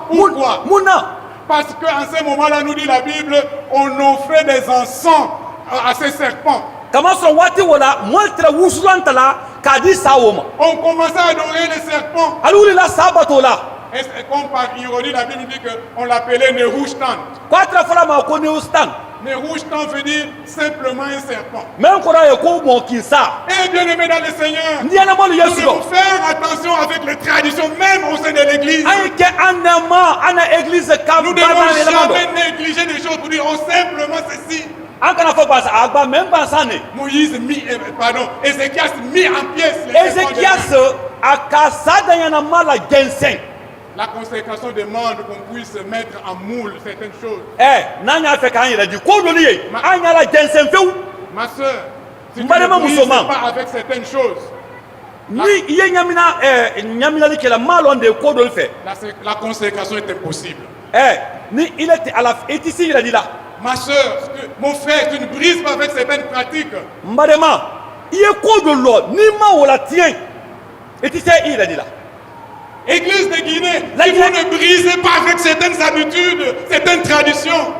Pourquoi? mun na Parce qu'en ce moment-là, nous dit la Bible, on offrait des encens à ces serpents. kamasɔrɔ waati o la mɔli tɛrɛ wusulan ta la k'a di sa o ma On commençait à adorer les serpents. ali wulila sa bato la Et comme par ironie, la Bible dit qu'on l'appelait Nehushtan. k'a tɛrɛ fɔla ma ko neustan Nehushtan veut dire simplement un serpent. min kɔrɔ ye ko mɔ k'i sa Et bien aimé dans le Seigneur, n diɲɛnɛmɔli nous yesu devons dɔ faire attention avec les traditions, même au sein de l'Église. an yi kɛ an nɛma an na église ka Nous ne baara devons yɛlɛma dɔ jamais négliger des choses pour dire oh, simplement ceci. an kana fɔ bansa a gba mɛ n bansan de Moïse Ézéchias mis en pièces les serpents ezekias d'airain. a ka sa daɲɛnama la jɛnsɛn La consécration demande qu'on puisse mettre en moule certaines choses. n'an y'a fɛ k'an yɛrɛ di ko dɔli ye an y'a la jɛnsɛn fewu Ma soeur, si tu Madame ne brises Moussoman. pas avec certaines choses, ni i ye ɲaminali kɛla n b'a lɔn de ye ko dɔli fɛ la consécration est impossible. ni i le tɛ ala i tɛ se yɛrɛ di la Ma soeur, mon frère, tu ne brises pas avec certaines pratiques. n badema i ye ko dɔ lɔ n'i ma o la tiɲɛ i tɛ se i yɛrɛ di la Église de Guinée, La si vous Guinée- ne brisez pas avec certaines habitudes, certaines traditions,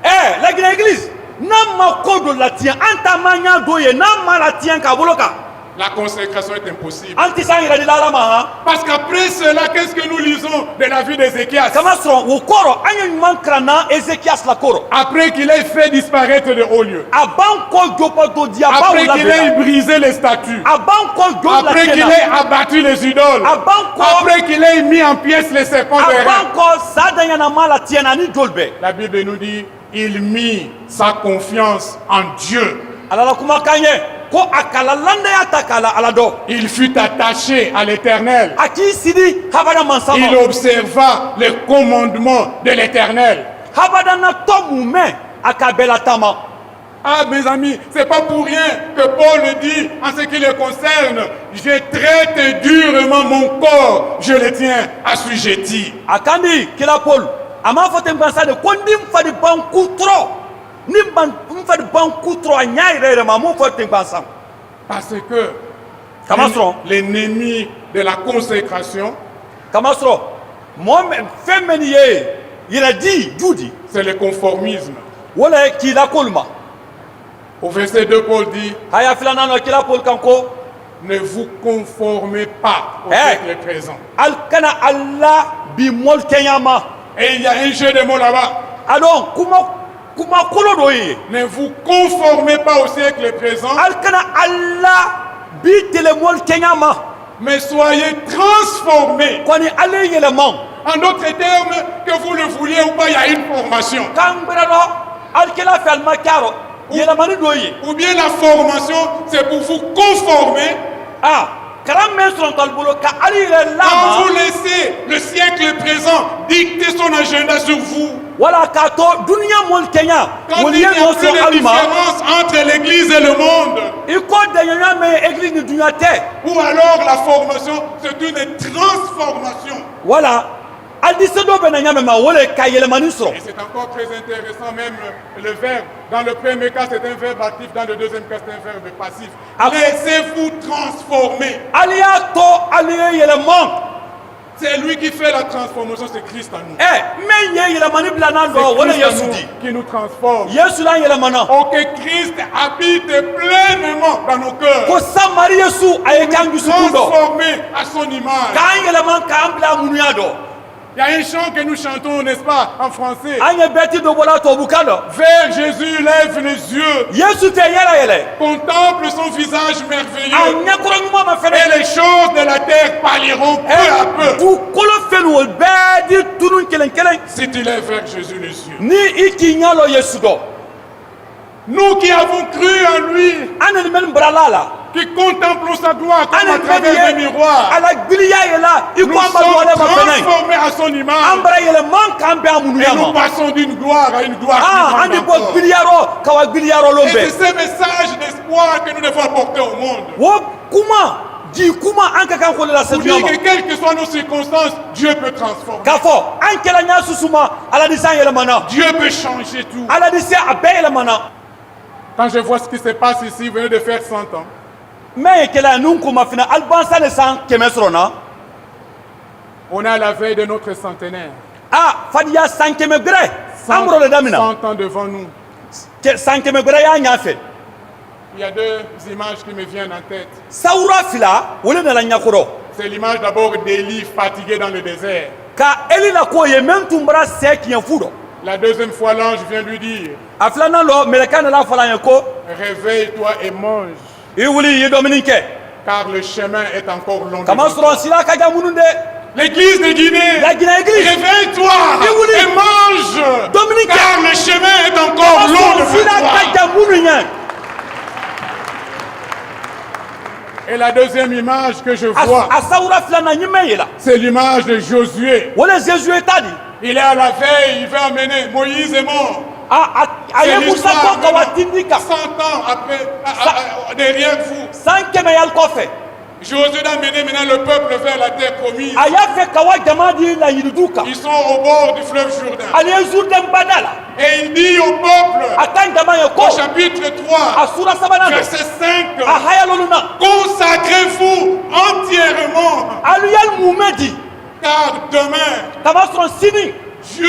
la Guinée église n'an ma ko dɔ la tiɲɛ an ta ma ɲa dɔ ye n'an ma la tiɲɛ k'a bolo kan la consécration est impossible. an tɛ se an yɛrɛ di la ala ma han Parce qu'après cela, qu'est-ce que nous lisons de la vie d'Ézéchias? kamasɔrɔ o kɔrɔ an ye ɲuman kalan na ezekias la kɔrɔ Après qu'il ait fait disparaître le haut lieu, a b'an kɔ jɔpɔ dɔ di a b'an après qu'il ait labɛn brisé les statues, a b'an kɔ jɔ la après tiɲɛ qu'il na ait abattu les idoles, a b'an kɔ après qu'il ait mis en pièces les serpents a d'airain, b'an kɔ sa daɲɛnama la tiɲɛ na ni joli bɛɛ la Bible nous dit il mit sa confiance en Dieu. ala la kumakan ye ko ko akalalanda ya takala alado Il fut attaché à l'Éternel. aki sidi habada Il mansama observa les commandements de l'Éternel. habada na to mume akabela tama. Ah, mes amis, c'est pas pour rien que Paul dit en ce qui le concerne, je traite durement mon corps, je le tiens assujetti. Akandi kila Paul ama fote mbansa de kondi mfadi ban kutro ni mfadi ban kutro anyai rere mamu fote mbansa Parce que Kamasro l'ennemi de la consécration, Kamasro mo femeni ye ila di judi c'est le conformisme. wala kila kolma Au verset 2, Paul dit, haya filana no kila Paul kanko ne vous conformez pas au Eh. siècle présent. alkana Allah bi mol kenyama Et il y a un jeu de mots là-bas. alors kuma kolo do ye Ne vous conformez pas au siècle présent, alkana Allah bi tele mol kenyama mais soyez transformés. kwani ale yele man En d'autres termes, que vous le vouliez ou pas, il y a une formation. kambira do alkela fel makaro yele mani do ye Ou bien la formation, c'est pour vous conformer. ah karam men son talbolo ka ali yele Quand vous lama laissez le siècle présent dicter son agenda sur vous, wala ka to dunya mol kenya quand il woli n'y a no plus so de alima différence entre l'église et le monde, iko de nyanya me église ni dunya te ou alors la formation, c'est une transformation. wala aldi se do be na nyame ma wala ka yele mani so Et c'est encore très intéressant, même le verbe. Dans le premier cas, c'est un verbe actif. Dans le deuxième cas, c'est un verbe passif. Ah. Laissez-vous transformer. aliya to aliye yele man C'est lui qui fait la transformation, c'est Christ en nous. men ye yele mani bila na do C'est wala Christ en yesu nous di qui nous transforme. yesu la yele mana Oh, que Christ habite pleinement dans nos cœurs. ko samari yesu aye kangu sukundo Transformé à son image. kan yele man ka ambla munuya do Il y a un chant que nous chantons, n'est-ce pas, en français. anye beti do bola to bukado Vers Jésus, lève les yeux, yesu te yela yele contemple son visage merveilleux. anye koro nyuma ma Et fene les choses de la terre parleront peu à peu. du kolo fenu wol bedi tunun kelen kelen Si tu lèves vers Jésus les yeux. ni iki nyalo yesu do Nous qui avons cru en lui, anani men bralala qui contemplons sa gloire comme à anani travers des miroirs, ala gbiliya yela nous iko sommes amba wala ma fene transformés à son image. ambra yele man kan be amunuya Et nous ma passons d'une gloire à une gloire ah plus andi grande bo encore. gbiliyaro kawa gbiliyaro Et c'est lombe ce message d'espoir que nous devons apporter au monde. wo kuma ji kuma an ka kan ko la Pour dire seduma que quelles que soient nos circonstances, Dieu peut transformer. ka fɔ an kɛla ɲa susuma ala ni san yɛlɛmana Dieu peut changer tout. ala ni se a bɛɛ yɛlɛmana Quand je vois ce qui se passe ici, vous venez de faire 100 ans. mɛ ye kɛla nun kuma fina alibansa ni san kɛmɛ sɔrɔ na On est à la veille de notre centenaire. a fadiya san kɛmɛ gɛrɛ an bɔrɔ le damina 100 ans devant nous. san kɛmɛ gɛrɛ y'a ɲafɛ Il y a deux images qui me viennent en tête. sawura fila o le nana ɲakɔrɔ C'est l'image d'abord d'Élie fatigué dans le désert. ka eli la ko ye min tun bɔra sɛ tiɲɛ fu dɔ La deuxième fois, l'ange vient lui dire, a filanan lɔ mɛlɛka nana fɔla an ye ko réveille-toi et mange, i wuli i ye dɔmini kɛ car le chemin est encore long. kama devant toi. sɔrɔ sila ka jan minnu dɛ L'église de Guinée, la Guinée église réveille-toi Et vous dites- et mange, Dominique- car le chemin est encore kama long sɔrɔ sila devant ka toi. jan minnu ɲɛ Et la deuxième image que je vois, a sawura filanan ɲimɛ ye la c'est l'image de Josué. o le Jésus ta di Il est à la veille, il veut emmener. Moïse est mort. a C'est ye musa l'histoire ko ka wa maintenant, tindi kan 100 ans après, derrière vous. san kɛmɛ yali kɔfɛ Josué a mené maintenant le peuple vers la terre promise. a y'a fɛ ka wa jama di laɲinidu kan Ils sont au bord du fleuve Jourdain. ale ye Jourdain bada la Et il dit au peuple, a kan jama ye au ko chapitre a 3, sura sabanan do verset 5, a hayalolu na consacrez-vous entièrement, alu yali mumɛ di car demain, kama sɔrɔ sini Dieu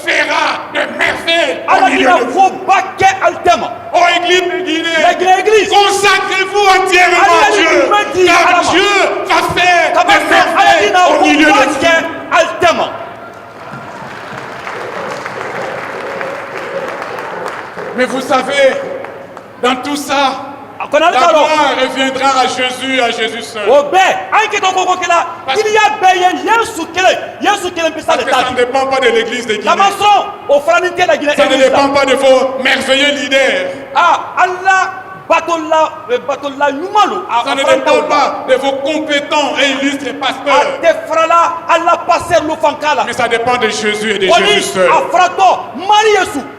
fera de merveilles au ala milieu bɛna de vous. ko ba kɛ ali tɛma Ô Église de Guinée, la Guinée église consacrez-vous entièrement à Allez, Dieu, allez, car allez. Dieu va faire kama des sɔrɔ ala merveilles bɛna au milieu ko ba de vous. kɛ ali tɛma Mais vous savez, dans tout ça, a kɔni ale la t'a dɔn gloire reviendra à Jésus seul. o bɛɛ an kɛtɔ koko kɛla kiriya bɛɛ ye yesu kelen bisa Parce de que ta ça ne di dépend pas de l'église de Guinée. kama sɔrɔ o fana ni tɛ la Guinée Ça ne église dépend la pas de vos merveilleux leaders. ala batola ɲuman lo Ça ne dépend pas de vos compétents et illustres a pasteurs. tɛ farala ala passer lo fanka la Mais ça dépend de Jésus et de Jésus kɔni seul. a faratɔ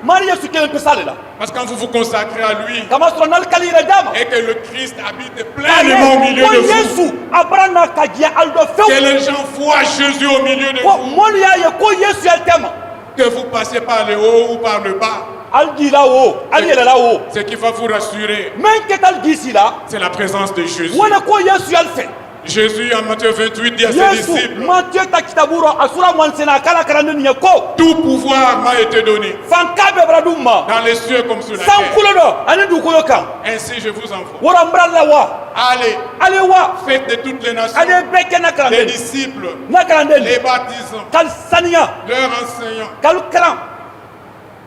mari yesu kelen pe sale la Parce que quand vous vous consacrez à lui kama sɔrɔ n'ale kali yɛrɛ d'a ma et que le Christ habite pleinement au milieu ko de vous, yesu a bara n'a ka diɲɛ ali dɔ que fewu les gens voient Jésus au milieu de ko vous, mɔlu y'a ye ko yesu yɛrɛ tɛ ma que vous passez par le haut ou par le bas, ali jila o ali yɛlɛla o ce qui va vous rassurer, mɛ n kɛ tali ji si la c'est la présence de Jésus. wale ko yesu yɛrɛ fɛ Jésus en Matthieu 28 dit à ses yesu disciples, matiyu ta kitabu rɔ a sura mɔnisɛnɛ a kala kalanden nin ye ko tout pouvoir m'a été donné fanka bɛɛ bara d'u ma dans les cieux comme sur la terre. sankolo dɔ ani dugukolo kan Ainsi je vous envoie. wara n bara la wa Allez, ale wa faites de toutes les nations ale bɛɛ kɛ na des kalanden disciples, na kalanden les baptisant, k'ali saniya leur enseignant, k'ali kalan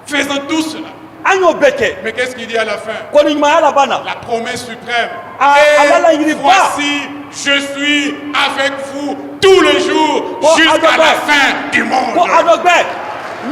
faisant tout cela. an y'o bɛɛ kɛ Mais qu'est-ce qu'il dit à la fin? kɔni ɲumanya laban na La promesse suprême. Ah, Allah Et il va. voici, je suis avec vous tous les jours Oh, jusqu'à Adonai. la fin du monde. ko a dɔ bɛɛ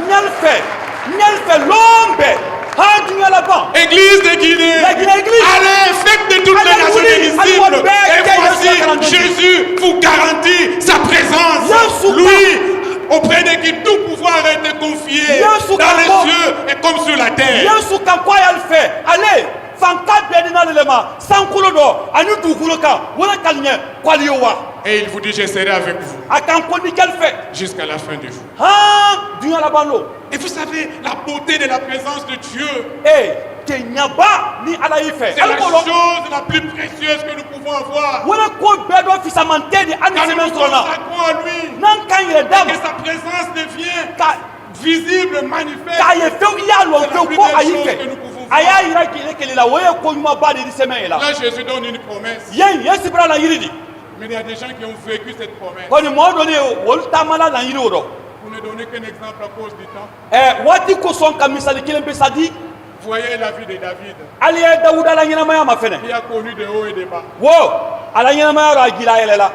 ɲɛli fɛ lɔn bɛɛ han dunuya laban Église de Guinée, La Guinée Église. allez, faites de toutes Allez, les nations des oui, disciples. allez, Et allez, voici, allez, Jésus vous garantit sa présence. Yesu Lui, auprès de qui tout pouvoir a été confié Yesu dans les kako. cieux et comme sur la terre. yesu kan ko a y'ale fɛ ale fanka bɛɛ di n'ale le ma sankolo dɔ ani dugukolo kan wala k'ale ɲɛ k'ale ye wa Et il vous dit, je serai avec vous a kan ko ni kɛli fɛ jusqu'à la fin du jour. han dunuya laban lo Et vous savez, la beauté de la présence de Dieu, tɛ ɲaba ni ala y'i fɛ c'est la ale b'o lɔ chose la plus précieuse que nous pouvons avoir. wala ko bɛɛ dɔ fisaman tɛ ni ani Quand nous sɛbɛn nous sɔrɔ la consacrons à lui, n'an kan yɛrɛ d'a que ma sa présence devient ka visible, manifeste. k'a ye fɛnw i y'a lɔn C'est la fɛnw plus ko belle a y'i chose fɛ que nous pouvons a y'a voir. yira kile kele la o ye ko ɲumanba de di sɛbɛn ye la Là, Jésus donne une promesse. yen yesu bira laɲini di Mais il y a des gens qui ont vécu cette promesse. kɔni mɔɔ dɔ de ye olu taamala laɲini o rɔ Pour ne donner qu'un exemple à cause du temps. waati kosɔn ka misali kelen pe sa di Vous voyez la vie de David, hali ye dawuda la ɲɛnamaya ma fɛnɛ qui a connu de hauts et de bas. wo a la ɲɛnamaya rɔ a jila a yɛlɛ la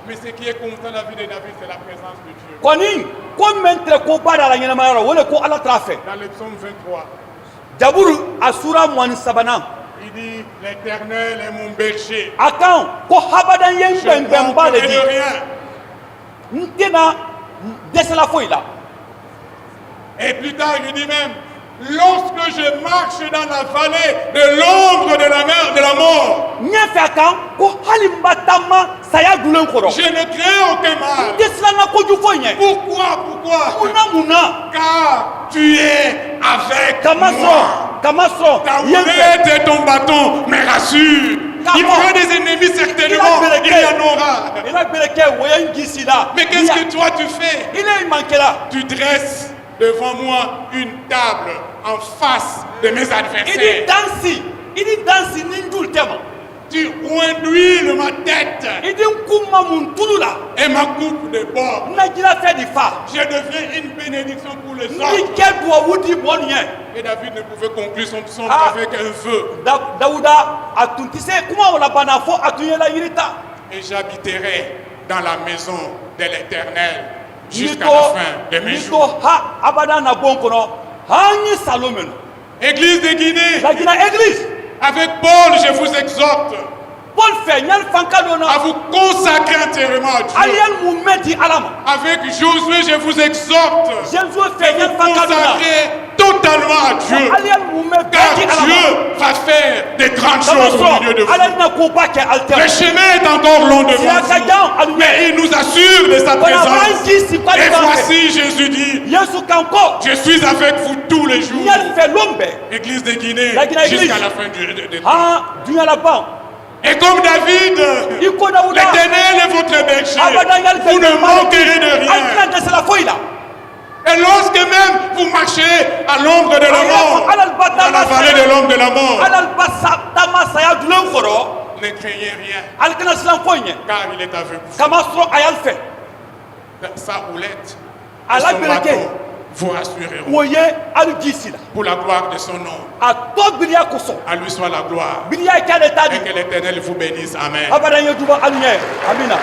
Mais ce qui est constant dans la vie de David, c'est la présence de Dieu. kɔni ko min tɛ ko ba da a la ɲɛnamaya rɔ o le ko ala t'a fɛ Dans le psaume 23, jaburu a sura mɔni sabanan il dit, l'Éternel est mon berger. a kan ko habadan ye n Je ne gbɛngbɛnba de manquerai di de rien. n tɛna dɛsɛla foyi la Et plus tard, il dit même, lorsque je marche dans la vallée de l'ombre de la mer, de la mort, ɲɛfɛ a kan ko hali n ba taama saya dulen kɔrɔ je ne crains aucun n mal. tɛ siranna kojugu foyi ɲɛ Pourquoi? munna Car tu es avec kama moi. sɔrɔ kama sɔrɔ Ta yen fɛ houlette et ton bâton me rassurent. Il y aura des ennemis certainement, il y en aura. i la gbɛrɛkɛ o ye n jisi la Mais qu'est-ce que toi tu fais? i ne man kɛla Tu dresses devant moi une table en face de mes i ni adversaires. dansi ni n jul tɛ ma Tu oinduis ma tête i di n kun ma mun tulu la et ma coupe de bord. n na jinafɛn di fa Je deviens une bénédiction pour les n autres. kɛ duwawu di mɔɔ nin ye Et David ne pouvait conclure son psaume Ah. qu'avec un vœu. dawuda a tun tɛ se kuma o la bana fɔ a tun ye laɲini ta Et j'habiterai dans la maison de l'Éternel n'i jusqu'à la fin de mes n'i to jours. ha abada na bon kɔnɔ han ye salo min Église de Guinée, lajina église avec Paul, je vous exhorte paul fɛ ɲali fanka dɔ à na vous consacrer entièrement à ali Dieu. ye mun mɛn di ala ma Avec Josué, je vous exhorte jésus fɛ à ɲali vous fanka dɔ na consacrer totalement à Dieu. ali ye mun mɛn Car bɛɛ di ala ma Dieu va faire des grandes kama choses au milieu de sɔrɔ vous. ala bɛna koba kɛ ali Le tɛ chemin est encore long devant sira ka vous. jan ali Mais ɲɛ il nous assure de sa kɔnɔ a b'an présence. kisi k'ale Et b'an fɛ voici, Jésus dit, yesu kan ko je suis avec vous tous les jours. ɲali fɛ lon bɛɛ Église de Guinée, La Guinée Église. jusqu'à la fin de temps. han dunuya laban Et comme David, i ko dawuda l'Éternel est votre berger. abada ɲali fɛ Vous ne manquerez de ali rien. tɛna dɛsɛla foyi la Et lorsque même vous marchez à l'ombre de la mort, dans la vallée de l'ombre de la mort, ala ba taama saya dulen kɔrɔ ne craignez rien, ali kana siran foyi ɲɛ car il est avec vous. kama sɔrɔ a y'ale fɛ Sa houlette a et la son gbɛrɛkɛ bâton vous rassureront. o ye ali ji si la Pour la gloire de son nom, a tɔ biriya kosɔn à lui soit la gloire. biriya ye k'ale ta di Et que l'Éternel vous bénisse. Amen. abada ye juba ali ɲɛ amina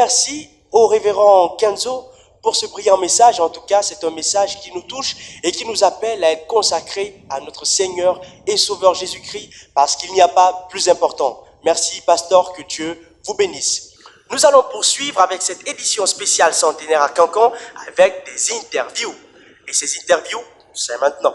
merci au révérend Kenzo pour ce brillant message. En tout cas, c'est un message qui nous touche et qui nous appelle à être consacrés à notre Seigneur et Sauveur Jésus-Christ, parce qu'il n'y a pas plus important. Merci, pasteur, que Dieu vous bénisse. Nous allons poursuivre avec cette édition spéciale centenaire à Cancan avec des interviews. Et ces interviews, c'est maintenant.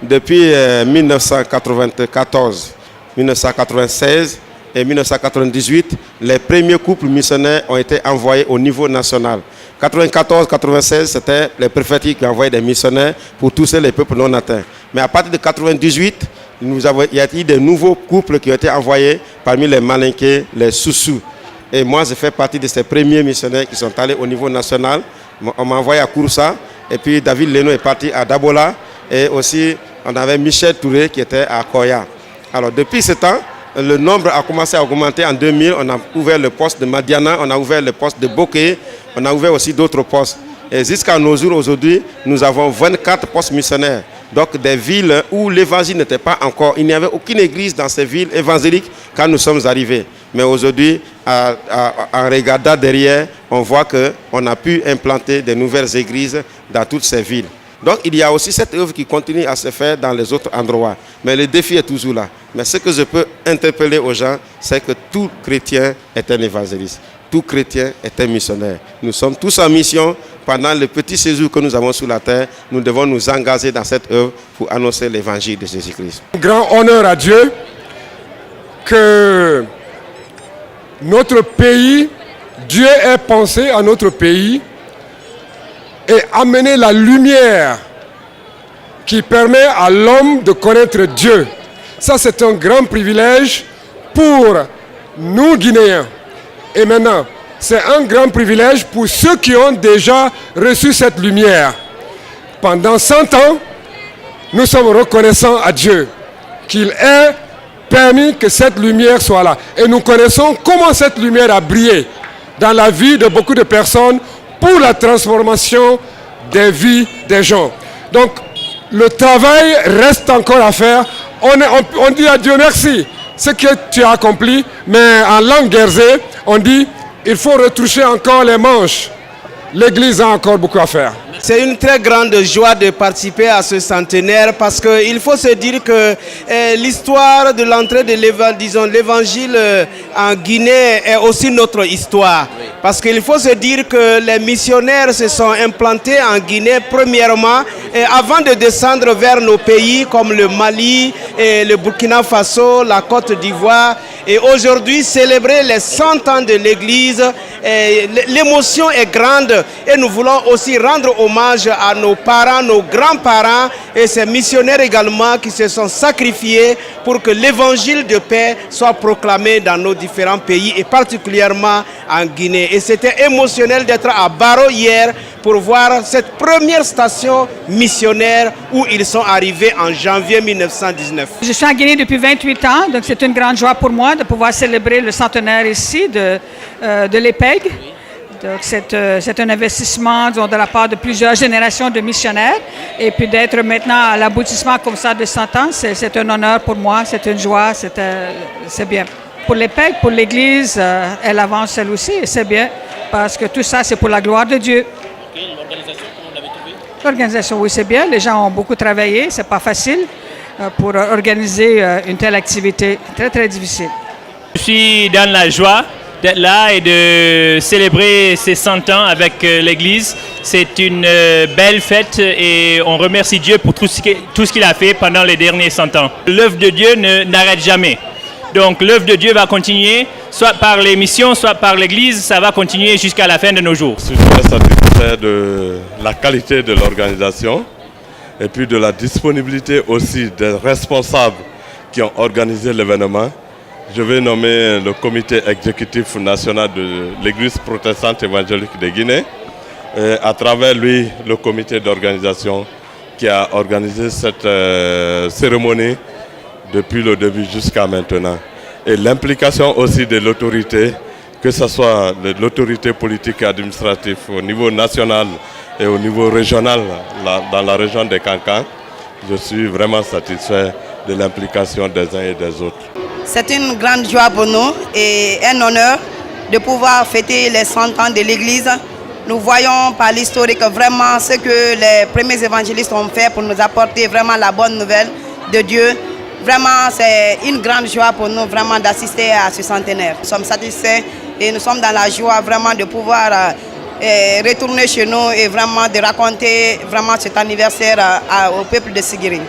Depuis 1994, 1996 et 1998, les premiers couples missionnaires ont été envoyés au niveau national. 94-96, c'était les préfets qui envoyaient des missionnaires pour toucher les peuples non atteints. Mais à partir de 98, il y a eu des nouveaux couples qui ont été envoyés parmi les Malinqués, les Soussous. Et moi, je fais partie de ces premiers missionnaires qui sont allés au niveau national. On m'a envoyé à Kouroussa, et puis David Leno est parti à Dabola, et aussi on avait Michel Touré qui était à Koya. Alors depuis ce temps, le nombre a commencé à augmenter. En 2000, on a ouvert le poste de Madiana, on a ouvert le poste de Bokeh, on a ouvert aussi d'autres postes. Et jusqu'à nos jours aujourd'hui, nous avons 24 postes missionnaires. Donc des villes où l'évangile n'était pas encore, il n'y avait aucune église dans ces villes évangéliques quand nous sommes arrivés. Mais aujourd'hui, en regardant derrière, on voit qu'on a pu implanter de nouvelles églises dans toutes ces villes. Donc il y a aussi cette œuvre qui continue à se faire dans les autres endroits. Mais le défi est toujours là. Mais ce que je peux interpeller aux gens, c'est que tout chrétien est un évangéliste. Tout chrétien est un missionnaire. Nous sommes tous en mission. Pendant le petit séjour que nous avons sur la terre, nous devons nous engager dans cette œuvre pour annoncer l'évangile de Jésus-Christ. Grand honneur à Dieu que notre pays, Dieu ait pensé à notre pays et amené la lumière qui permet à l'homme de connaître Dieu. Ça, c'est un grand privilège pour nous, Guinéens. Et maintenant, c'est un grand privilège pour ceux qui ont déjà reçu cette lumière. Pendant 100 ans, nous sommes reconnaissants à Dieu qu'il ait permis que cette lumière soit là. Et nous connaissons comment cette lumière a brillé dans la vie de beaucoup de personnes pour la transformation des vies des gens. Donc, le travail reste encore à faire. On dit à Dieu merci, ce que tu as accompli, mais en langue guerzée, on dit il faut retoucher encore les manches. L'Église a encore beaucoup à faire. C'est une très grande joie de participer à ce centenaire parce qu'il faut se dire que l'histoire de l'entrée de l'évangile en Guinée est aussi notre histoire. Parce qu'il faut se dire que les missionnaires se sont implantés en Guinée premièrement avant de descendre vers nos pays comme le Mali, et le Burkina Faso, la Côte d'Ivoire. Et aujourd'hui, célébrer les 100 ans de l'Église, l'émotion est grande et nous voulons aussi rendre hommage à nos parents, nos grands-parents et ces missionnaires également qui se sont sacrifiés pour que l'évangile de paix soit proclamé dans nos différents pays et particulièrement en Guinée. Et c'était émotionnel d'être à Baro hier pour voir cette première station missionnaire où ils sont arrivés en janvier 1919. Je suis en Guinée depuis 28 ans, donc c'est une grande joie pour moi de pouvoir célébrer le centenaire ici de l'EPEG. Donc c'est un investissement de la part de plusieurs générations de missionnaires. Et puis d'être maintenant à l'aboutissement comme ça de 100 ans, c'est un honneur pour moi, c'est une joie, c'est bien. Pour l'EPEG, pour l'Église, elle avance elle aussi et c'est bien parce que tout ça c'est pour la gloire de Dieu. L'organisation, comment vous l'avez trouvée? L'organisation, oui, c'est bien. Les gens ont beaucoup travaillé. C'est pas facile pour organiser une telle activité. Très, très difficile. Je suis dans la joie d'être là et de célébrer ces 100 ans avec l'Église. C'est une belle fête et on remercie Dieu pour tout ce qu'il a fait pendant les derniers 100 ans. L'œuvre de Dieu n'arrête jamais. Donc l'œuvre de Dieu va continuer, soit par les missions, soit par l'Église, ça va continuer jusqu'à la fin de nos jours. Je suis très satisfait de la qualité de l'organisation et puis de la disponibilité aussi des responsables qui ont organisé l'événement. Je vais nommer le comité exécutif national de l'Église protestante évangélique de Guinée et à travers lui le comité d'organisation qui a organisé cette cérémonie depuis le début jusqu'à maintenant. Et l'implication aussi de l'autorité, que ce soit l'autorité politique et administrative au niveau national et au niveau régional dans la région de Cancan, je suis vraiment satisfait de l'implication des uns et des autres. C'est une grande joie pour nous et un honneur de pouvoir fêter les 100 ans de l'Église. Nous voyons par l'historique vraiment ce que les premiers évangélistes ont fait pour nous apporter vraiment la bonne nouvelle de Dieu. Vraiment, c'est une grande joie pour nous vraiment d'assister à ce centenaire. Nous sommes satisfaits et nous sommes dans la joie vraiment de pouvoir retourner chez nous et vraiment de raconter vraiment cet anniversaire au peuple de Sigiri.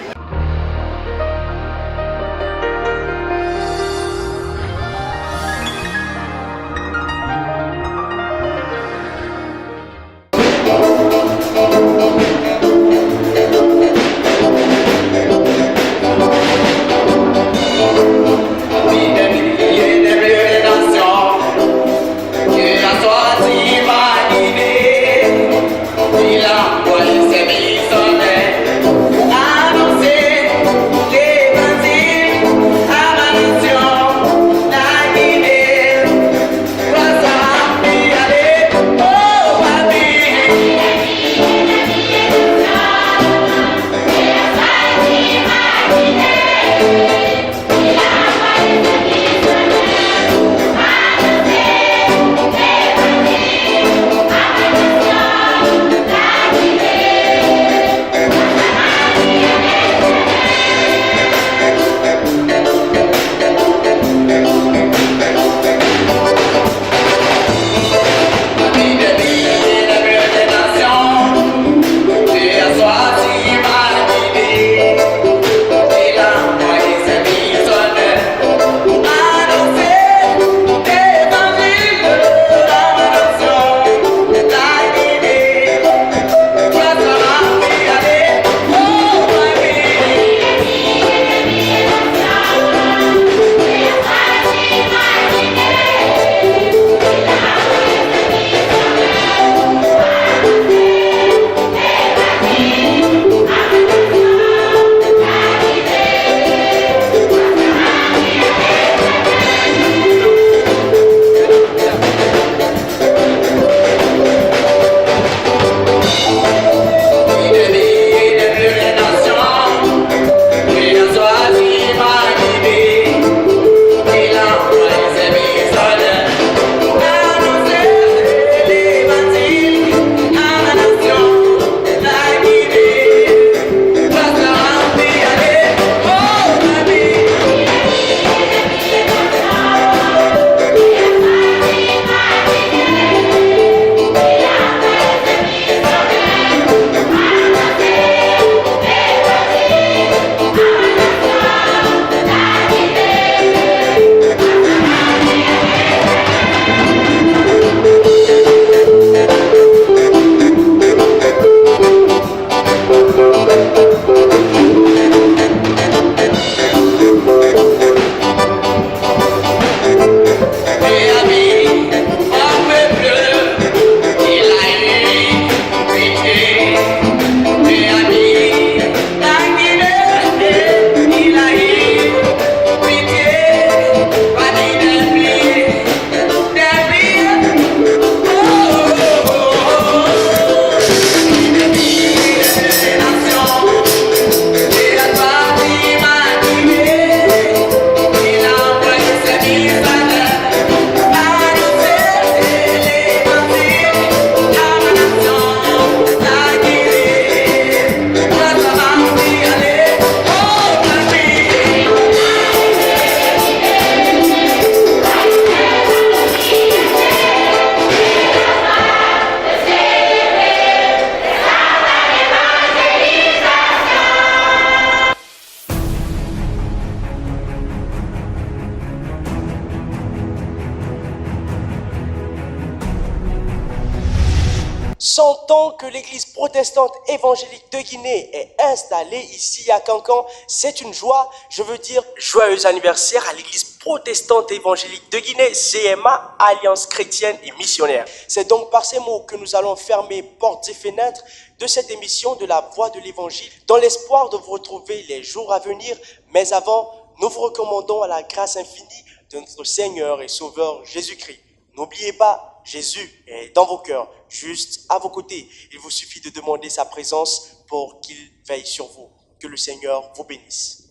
Sentant que l'église protestante évangélique de Guinée est installée ici à Cancan, c'est une joie. Je veux dire joyeux anniversaire à l'église protestante évangélique de Guinée, CMA, Alliance chrétienne et missionnaire. C'est donc par ces mots que nous allons fermer portes et fenêtres de cette émission de la Voix de l'Évangile, dans l'espoir de vous retrouver les jours à venir. Mais avant, nous vous recommandons à la grâce infinie de notre Seigneur et Sauveur Jésus-Christ. N'oubliez pas, Jésus est dans vos cœurs, juste à vos côtés. Il vous suffit de demander sa présence pour qu'il veille sur vous. Que le Seigneur vous bénisse.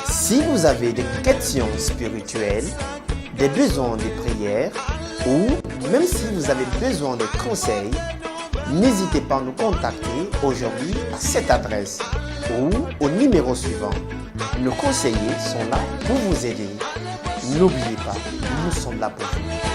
Si vous avez des questions spirituelles, des besoins de prière ou même si vous avez besoin de conseils, n'hésitez pas à nous contacter aujourd'hui à cette adresse ou au numéro suivant. Nos conseillers sont là pour vous aider. N'oubliez pas, nous sommes là pour vous.